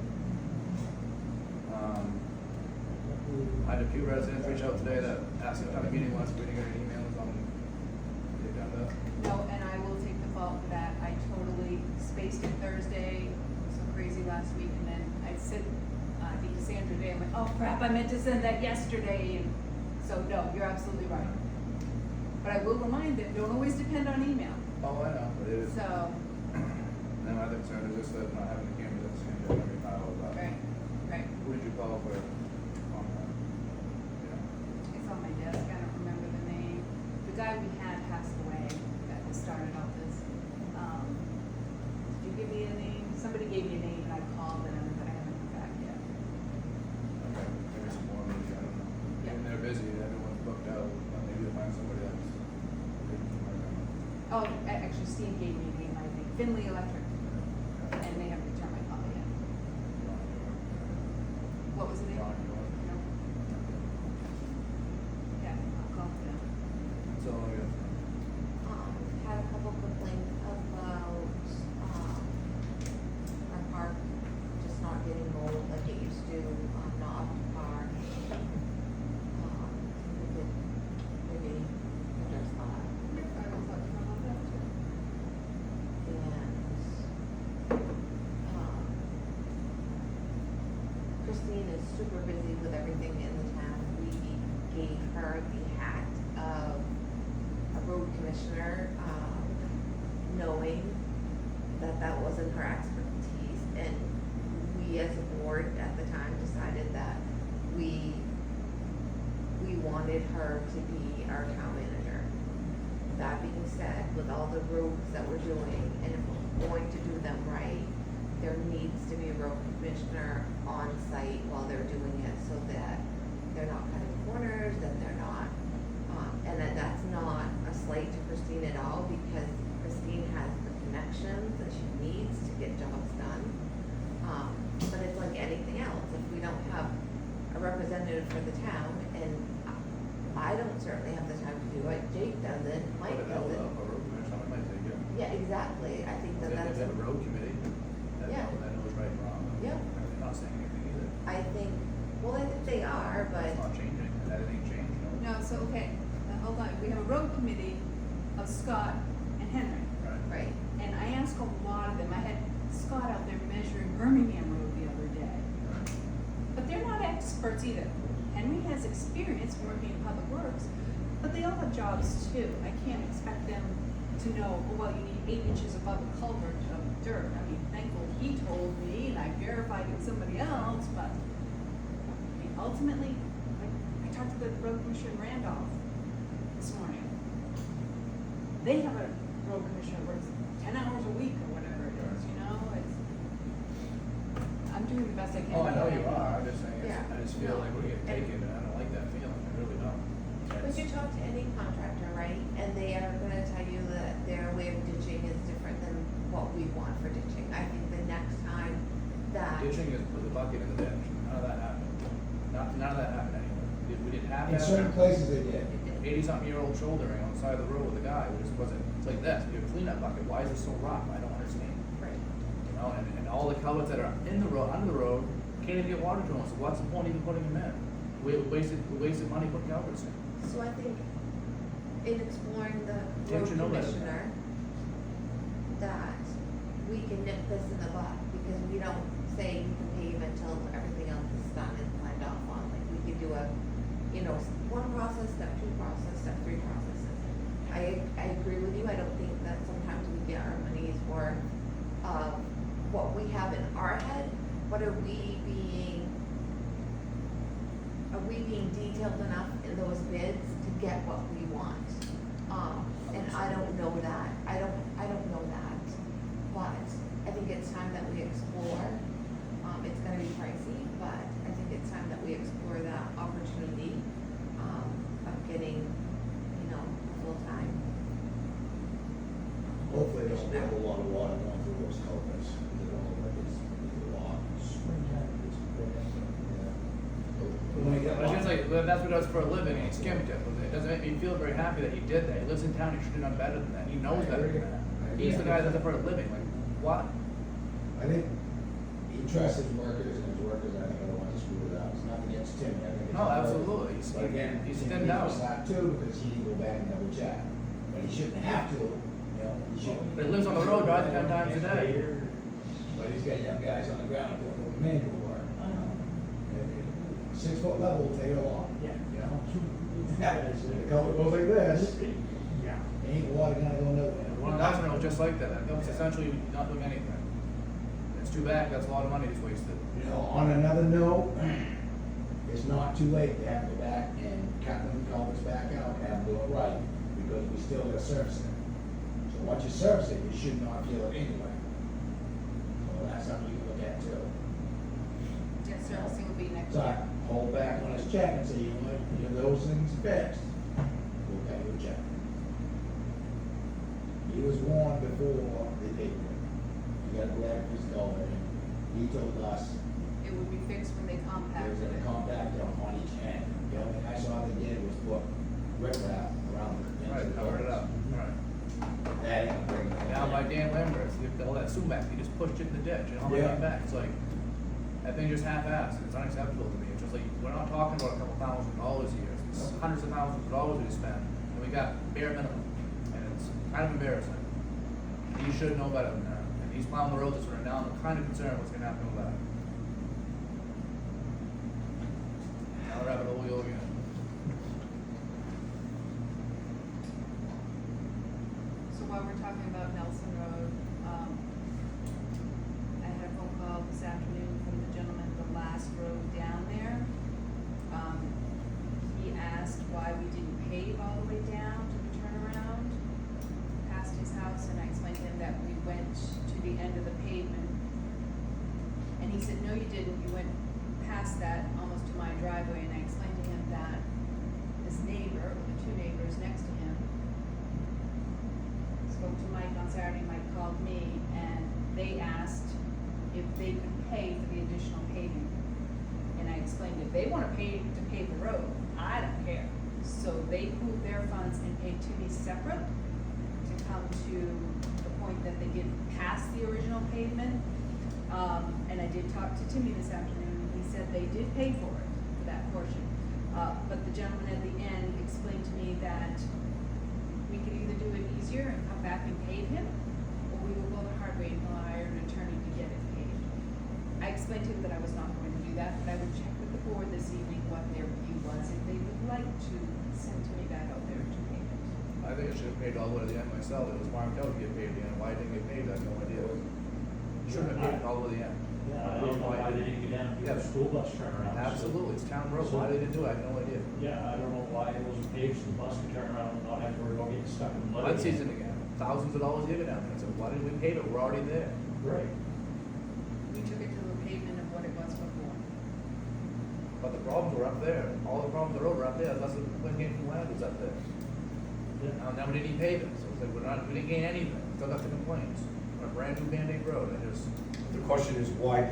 I had a few residents reach out today that asked if the meeting was, we didn't get any emails on the agenda. No, and I will take the fault for that. I totally spaced it Thursday, so crazy last week, and then I said, I think to Sandra today, I'm like, oh crap, I meant to send that yesterday, and so, no, you're absolutely right. But I will remind them, don't always depend on email, Oh, I know, but it is. so, Then my other concern is just that not having the cameras at the same time, every file of that. right, right. Who did you call for on that? Yeah. It's on my desk, I don't remember the name. The guy we had passed away that started all this. Did you give me a name? Somebody gave me a name and I called them, but I haven't heard back yet. Okay, maybe some more, maybe, I don't know. Yeah. And they're busy, everyone's booked out, maybe they'll find somebody else. Oh, actually Steve gave me a name, I think, Finley Electric, and they haven't returned my call yet. What was the name? Ron, you want? No. Yeah, I'll call them. That's all I got. Had a couple complaints about, our park just not getting mowed like it used to, not up to par. We could maybe address that. I will talk to them about that too. And, Christine is super busy with everything in the town. We gave her the hat of a road commissioner, knowing that that wasn't her expertise. And we as a board at the time decided that we wanted her to be our town manager. That being said, with all the roads that we're doing, and if we're going to do them right, there needs to be a road commissioner on site while they're doing it, so that they're not cutting corners, that they're not, and that's not a slight to Christine at all, because Christine has the connections that she needs to get jobs done. But it's like anything else, if we don't have a representative for the town, and I don't certainly have the time to do it, Jake doesn't, Mike Put it out, doesn't. a road commissioner, I might take it. Yeah, exactly, I think that They that's. have a road committee, Yeah. that knows right and wrong. Yeah. They're not saying anything either. I think, well, I think they are, but, It's not changing, that ain't changed, no. No, so, okay, now hold on, we have a road committee of Scott and Henry. Right. right, And I asked a lot of them, I had Scott out there measuring Birmingham Road the other day. But they're not experts either. Henry has experience working in public works, but they all have jobs too. I can't expect them to know, oh, well, you need 8 inches above a culvert of dirt. I mean, thankfully he told me, and I verified it with somebody else, but I mean, ultimately, I talked to the road commissioner in Randolph this morning. They have a road commissioner who works 10 hours a week or whatever it is, you know, I'm doing the best I can. Oh, I know you are, I'm just saying, Yeah. I just feel like we're getting taken, and I don't like that feeling, I really ditching is put the bucket in the ditch. None of that happened. None of that happened anywhere. We did half In that. certain places they did. 80-something-year-old shouldering on the side of the road with a guy who just wasn't, it's like this, you clean that bucket, why is it so rough? I don't understand. Right. You know, and all the culverts that are in the road, under the road, can't even get water to them, so what's the point even putting them in? We wasted money putting culverts in. So I think in exploring the Didn't road you know that? commissioner, that we can nip this in the bud, because we don't say you can pave until everything else is done and signed off on. Like, we could do a, you know, one process, step two process, step three processes. I agree with you, I don't think that sometimes we get our money's worth of what we have in our head, but are we being detailed enough in those bids to get what we want? And I don't know that, I don't know that, but I think it's time that we explore. It's gonna be pricey, but I think it's time that we explore that opportunity, of getting, you know, full-time. Hopefully they don't have a lot of water going through those culverts. They don't look like it's a lot. I was gonna say, well, that's what he does for a living, and he skimmed it. It doesn't make me feel very happy that he did that. He lives in town, he should have done better than that. He knows I better agree. than that. I He's the agree. guy that does it for a living, like, what? I think he trusts his workers, and his workers, I think, are the ones that screwed it up. It's not against Timmy, I think it's. No, absolutely. He's- But again, he's Timmy thinned out. was that too, because he didn't go back and double check. But he shouldn't have to, you know, he shouldn't. But he lives on the road, drives 10 times a day. But he's got young guys on the ground doing manual work. 6 foot level will take a lot, Yeah. you know? The culvert goes like this, Yeah. ain't water gonna go nowhere. One announcement was just like that. That was essentially not doing anything. It's too bad, that's a lot of money he's wasted. You know, on another note, it's not too late to have to go back and cut them culverts back out and have them do it right, because we still gotta service it. So once you service it, you should not feel it anyway. So that's something you can look at too. Debt servicing will be next So year. I hold back on his check and say, you know what, you know, those things fixed, we'll pay you a check. He was warned before they paid him. You gotta go after his culvert, and he told us It would be fixed when they they was compacted gonna it. compact it on each end. The only thing I saw they did was put riprap around the. Right, covered it up, right. That ain't bringing it. Down by Dan Lambert's, all that sumac, he just pushed it in the ditch, and all that Yeah. came back. It's like, that thing just half-assed, it's unacceptable to me. It's just like, we're not talking about a couple $1,000s here. It's hundreds of thousands of dollars we spend, and we got bare minimum, and it's kind of embarrassing. He should know better than that, and he's plowing the road this winter now, I'm kind of concerned what's gonna happen with that. Now rabbit hole we go again. So while we're talking about Nelson Road, I had a phone call this afternoon from the gentleman, the last road down there. He asked why we didn't pave all the way down to the turnaround past his house, and I explained to him that we went to the end of the pavement. And he said, no, you didn't, you went past that almost to my driveway, and I explained to him that his neighbor, or the two neighbors next to him, spoke to Mike on Saturday, Mike called me, and they asked if they could pay for the additional paving. And I explained, if they wanna pay to pave the road, I don't care. So they pooled their funds and paid to me separate to come to the point that they get past the original pavement. And I did talk to Timmy this afternoon, and he said they did pay for it, for that portion. But the gentleman at the end explained to me that we could either do it easier and come back and pay him, or we will go the hard way and hire an attorney to get it paid. I explained to him that I was not going to do that, but I would check with the board this evening what their view was, if they would like to send Timmy back out there to pay it. I think it should have paid all the way to the end myself. It was marked out to get paid at the end. Why it didn't get paid, I have no idea. Shouldn't have paid it all the way to the end. Yeah, I don't know why they didn't go down and do the school bus turnaround. Absolutely, it's town road. Why they didn't do it, I have no idea. Yeah, I don't know why it wasn't paved so the bus could turn around and not have to worry about getting stuck in the mud. Mud season again, thousands of dollars a year down there. So why didn't we pay it? We're already there. Right. We took it to the pavement of what it was before. But the problems were up there. All the problems of the road were up there. That's what came from land was up there. Yeah. Now we didn't even pave it. So it's like we didn't gain anything. Still got the complaints. On a brand new Band-Aid road, I just, The question is, why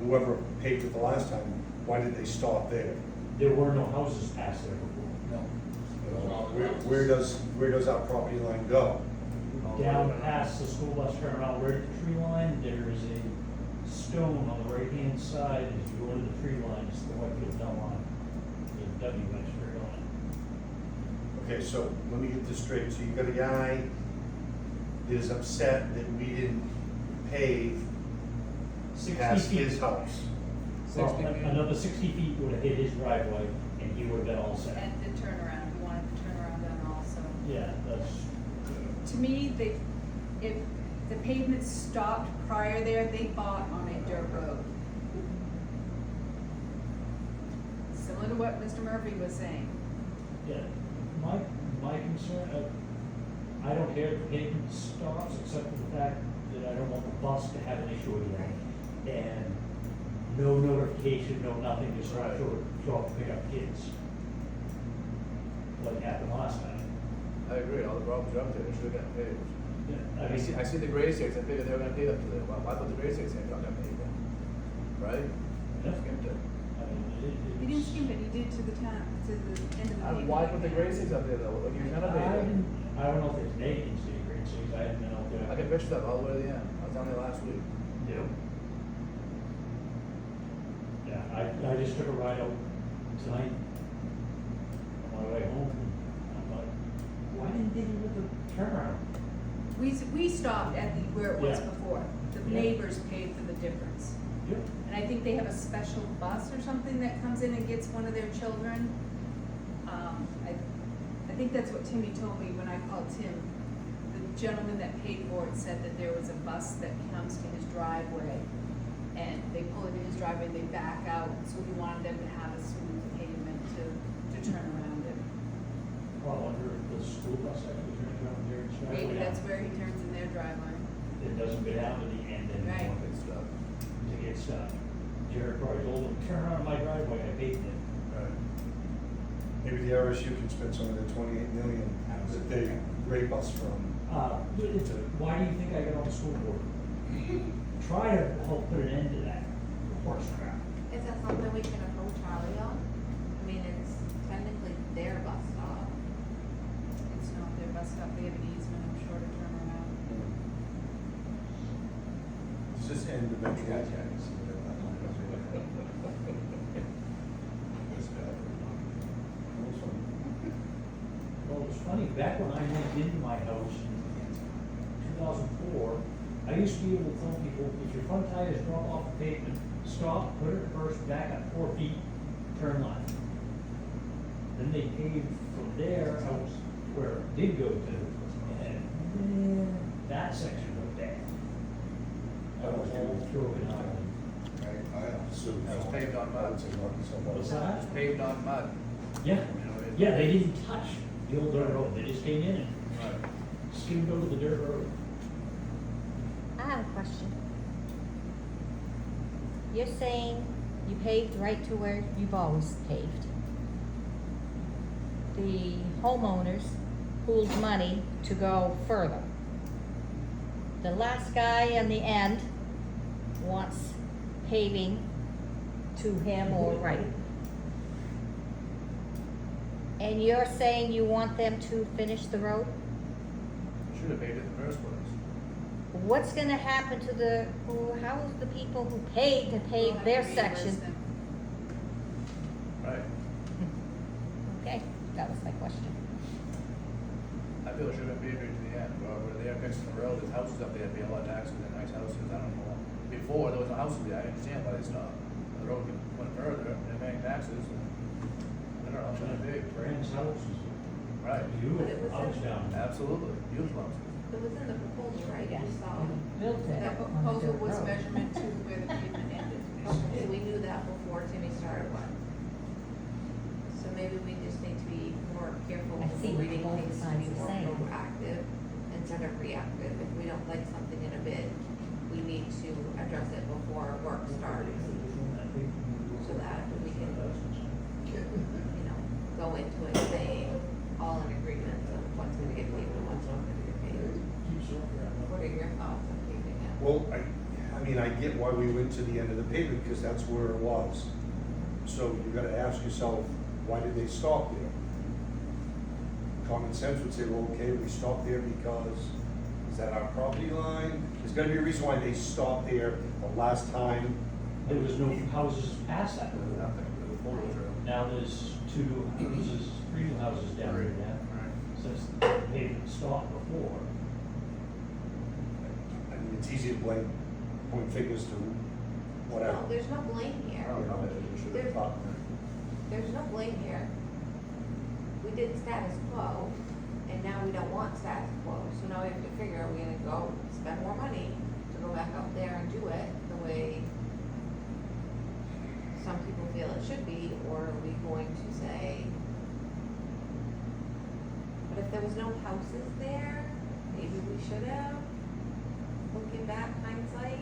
whoever paved it the last time, why did they stop there? There were no houses past there before. No. Where does our property line go? Down past the school bus turnaround, right at the tree line, there is a stone on the right-hand side. As you go to the tree line, it's the Whitefield Dell line, the W straight on it. Okay, so let me get this straight. So you got a guy that is upset that we didn't pave 60 past feet. his house. Well, 60 feet. another 60 feet would have hit his driveway, and he would have been all set. And the turnaround, we wanted the turnaround done also. Yeah, that's, To me, if the pavement stopped prior there, they bought on a dirt road. Similar to what Mr. Murphy was saying. yeah, my concern, I don't care if the pavement stops, except for the fact that I don't want the bus to have an issue again. And no notification, no nothing, just Right. show up and pick up kids. Like happened last time. I agree, all the problems are up there, they should have gotten paved. Yeah, I see, I see the grade stakes, I figured they were gonna pave up to there, why put the grade stakes in, if you're not gonna pave them? Right? Yeah. Skipped it. I mean, He didn't skimp it, he did to the town, to the end of the pavement. Why put the grade stakes up there though, if you're gonna pave it? I don't know if there's vacancy in grade six, I haven't been out there. I can picture that all the way to the end, I was down there last week. Yeah. Yeah, I just took a ride out tonight on my way home, and I'm like, why didn't they do the turnaround? We stopped at the, where it was Yeah. before. The Yeah. neighbors paid for the difference. Yep. And I think they have a special bus or something that comes in and gets one of their children. I think that's what Timmy told me when I called Tim. The gentleman that paid for it said that there was a bus that comes to his driveway, and they pull into his driveway and they back out, so he wanted them to have a smooth pavement to turn around in. Well, I wonder if the school bus actually turns around there and drives Maybe down. that's where he turns in their driveway. It doesn't go down to the end Right. anymore. Good stuff. To get stuck. Jared probably told him, turn around my driveway, I paved it. Right. Maybe the RSU can spend some of the 28 million that they rate us from. Why do you think I got on the school board? Try to help put an end to that horse crap. Is that something we can approach Charlie on? I mean, it's technically their bus stop. It's not their bus stop, they have an easement, I'm sure, to turn around. Does this end eventually? Well, it's funny, back when I moved into my house in 2004, I used to be able to tell people, if your front tires drop off the pavement, stop, put it reverse, back up 4 feet, turn left. Then they paved from there out where it did go to, and then that section was bad. I was all through it out. It's paved on mud. What's that? It's paved on mud. Yeah, yeah, they didn't touch the old dirt road, they just came in and Right. skimmed over the dirt road. I have a question. You're saying you paved right to where you've always paved. The homeowners pooled money to go further. The last guy on the end wants paving to him or right. And you're saying you want them to finish the road? Should have paved it in the first place. What's gonna happen to how's the people who paid to pave their section? Right. Okay, that was my question. I feel it should have been paved right to the end, where they're fixing the road, there's houses up there, be a lot of taxes and nice houses, I don't know. Before, there was no houses there, I understand why they stopped. The road went further, they're paying taxes, and, I don't know, it's not big. Brand's house is Right, beautiful house down there. absolutely, beautiful houses. It was in the proposal, right? You saw. Built it That on the proposal dirt was road. measurement to where the pavement ended. So we knew that before Timmy started one. So maybe we just need to be more careful I see with reading both things to sides be the more same. proactive instead of reactive. If we don't like something in a bid, we need to address it before work starts, so that we can, go into it saying all in agreement of what's gonna get paid and what's not gonna get paid. What are your thoughts on paving it? Well, I I mean, I get why we went to the end of the pavement, because that's where it was. So you gotta ask yourself, why did they stop there? Common sense would say, well, okay, we stopped there because, is that our property line? There's gotta be a reason why they stopped there the last time. There was no houses past that. There's nothing, there's a border trail. Now there's 2 houses, 3 new houses down there now, Right. since the pavement stopped before. I mean, it's easy to blame, point fingers to whatever. No, there's no blame here. I don't know, maybe we should have talked. There's no blame here. We did status quo, and now we don't want status quo, so now we have to figure, are we gonna go spend more money to go back out there and do it the way some people feel it should be, or are we going to say, but if there was no houses there, maybe we should have, looking back hindsight?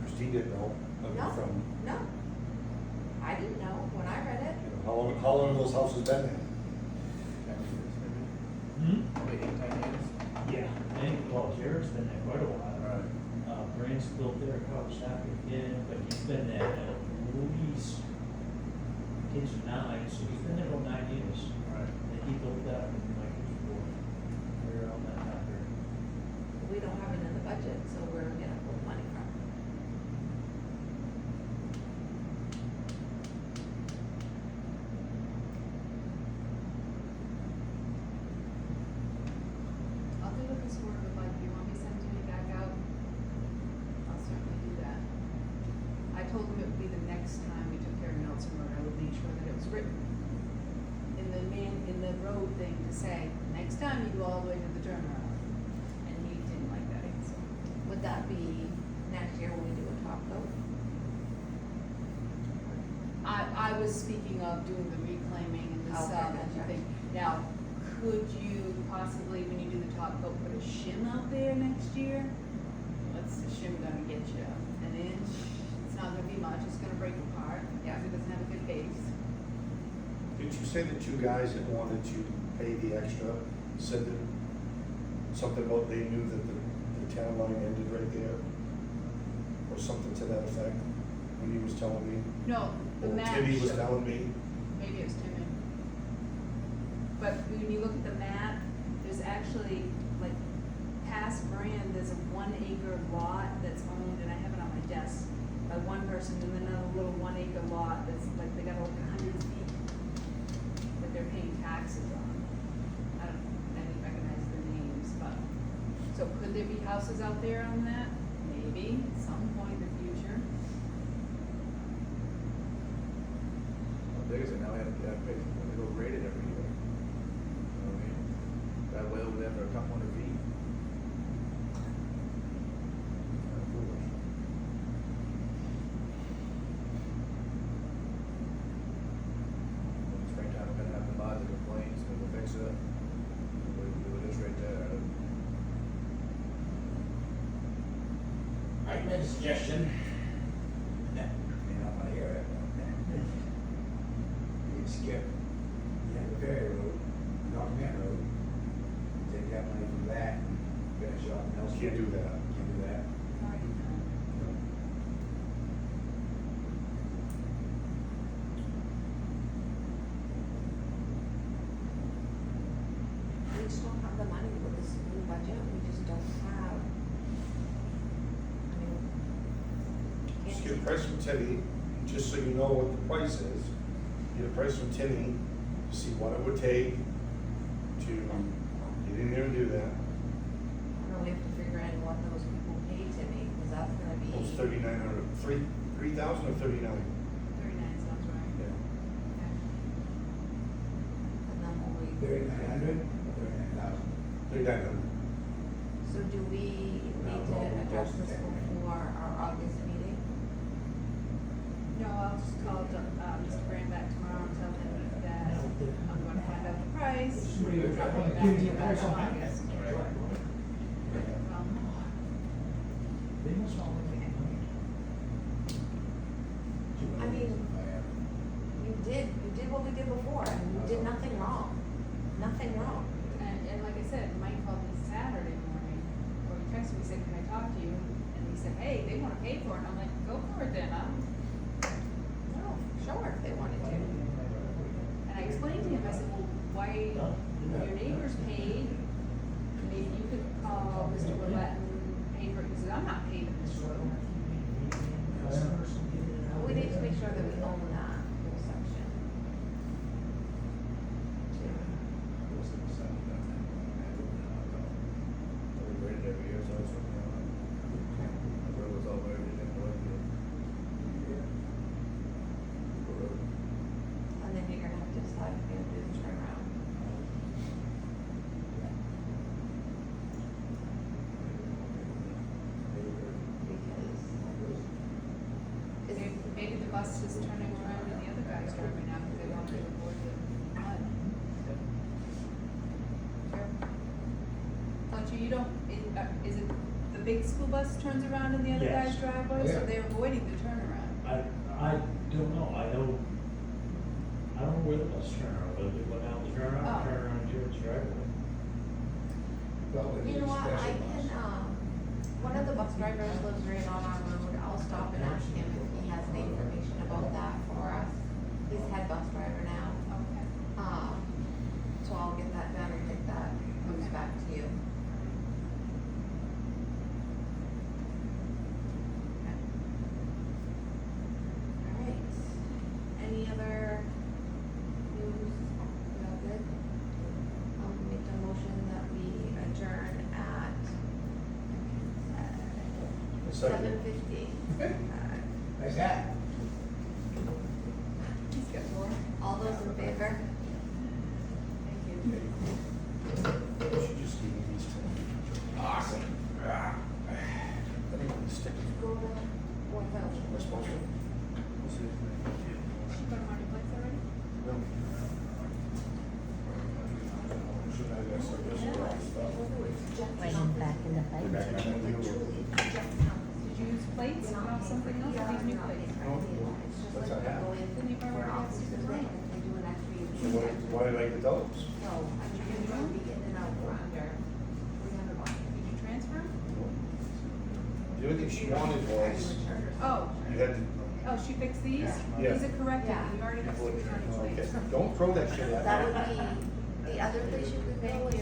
Christine didn't know, I mean, No. from, No, I didn't know when I read it. you know, how long have those houses been there? 10 years, maybe, Hmm? probably 8, 10 years. Yeah. And, well, Jared's been there quite a while. Right. Brant's built their house after him, but he's been there at least, kids are 9, so he's been there about 9 years. Right. And he built that with my kids were born. We're on that after. We don't have it in the budget, so we're gonna pull money from it. I'll do what this board would like, if you want me to send Jimmy back out, I'll certainly do that. I told him it would be the next time we took care of Nelson Road, I would make sure that it was written in the road thing to say, next time you go all the way to the turnaround. And he didn't like that answer. Would that be next year when we do a top coat? I was speaking of doing the reclaiming and the Okay, sub gotcha. thing. Now, could you possibly, when you do the top coat, put a shim out there next year? What's the shim gonna get you? An inch? It's not gonna be much, it's gonna break apart, because it doesn't have a good base. Didn't you say the 2 guys that wanted to pay the extra said that something about they knew that the town line ended right there? Or something to that effect, when he was telling me? No, the Or map Timmy was showed- telling me? Maybe it was Timmy. But when you look at the map, there's actually, like, past Brand, there's a 1-acre lot that's owned, and I have it on my desk, by one person, and then another little 1-acre lot that's, like, they got over 100 feet that they're paying taxes on. I didn't recognize the names, but, so could there be houses out there on that? Maybe, at some point in the future. The biggest thing, now we have to pay, we go grade it every year. You know what I mean? That way over there for a couple hundred feet. Kinda foolish. In the springtime, we're gonna have to buy the complaints, and we'll fix it. We'll do this right there. I made a suggestion. May not wanna hear it. You can skip, the Ferry Road, North Main Road, take that money from that, and finish off Nelson. Can't do that. Can't do that. We just don't have the money with this new budget, we just don't have. I mean. Just can't- get a price from Timmy, just so you know what the price is. Get a price from Timmy, see what it would take to get in there and do that. And then we have to figure in what those people pay Timmy, because that's gonna be. It was 3,900, 3,000 or 39? 39 sounds right. Yeah. Okay. And then we'll 3,900 or 39,000? 3,900. So do we need No, to no, address no, this no. before our August meeting? No, I'll just call Mr. Brand back tomorrow and tell him that I'm gonna find out the price. Just read it. I'll bring it back to you back in August. They must all make money. I mean, you did what we did before, and you did nothing wrong. Nothing wrong. And like I said, Mike called me Saturday morning, or he texted me, said, can I talk to you? And he said, hey, they wanna pay for it, and I'm like, go for it then, No, sure, if they wanted to. and I explained to him, I said, well, why, your neighbors paid, maybe you could call Mr. Willett and pay for it, he said, I'm not paving this road. We need to make sure that we own that whole section. We waited every year, so it's, the road was all over, didn't go in there. And then you're gonna have to decide if you're gonna do the turnaround. Because Maybe the bus is turning around and the other guy's driving now, because they want to avoid the mud. Don't you don't, is it, the big school bus turns around in the other Yes. guy's driveway, so Yeah. they're avoiding the turnaround? I don't know, I don't know where the bus turnaround, whether they go down the turnaround, Oh. or turn around to its driveway. Well, it You is know a what, I special can, bus. one of the bus drivers lives right on our road, I'll stop and ask him if he has any information about that for us. He's head bus driver now, Okay. so I'll get that done and get that moves Okay. back to you. Alright, any other news? We all good? I'll make the motion that we adjourn at Second. 7:50. Nice hat. He's got more. All those in favor? Thank you. You should just give me these two. Awesome. I think the stickers. Go to what else? We're supposed to. We'll see if we can get it. She put them on your plates already? No. Should I guess I just stuff. Right in back in the We're back fight. in the deal. Did you use plates or not something else, or these new plates? That's a hat. Didn't you We're already all have super to late, if they do an extra. So why did I get those? No, I'm just gonna be getting it out for under $300. Did you transfer? The only thing she wanted was, Oh, you had to, oh, she fixed these? Yeah. These are corrected, Yeah. we already have stickers on your okay, plates. don't throw that shit at me. That would be, the other place you could go is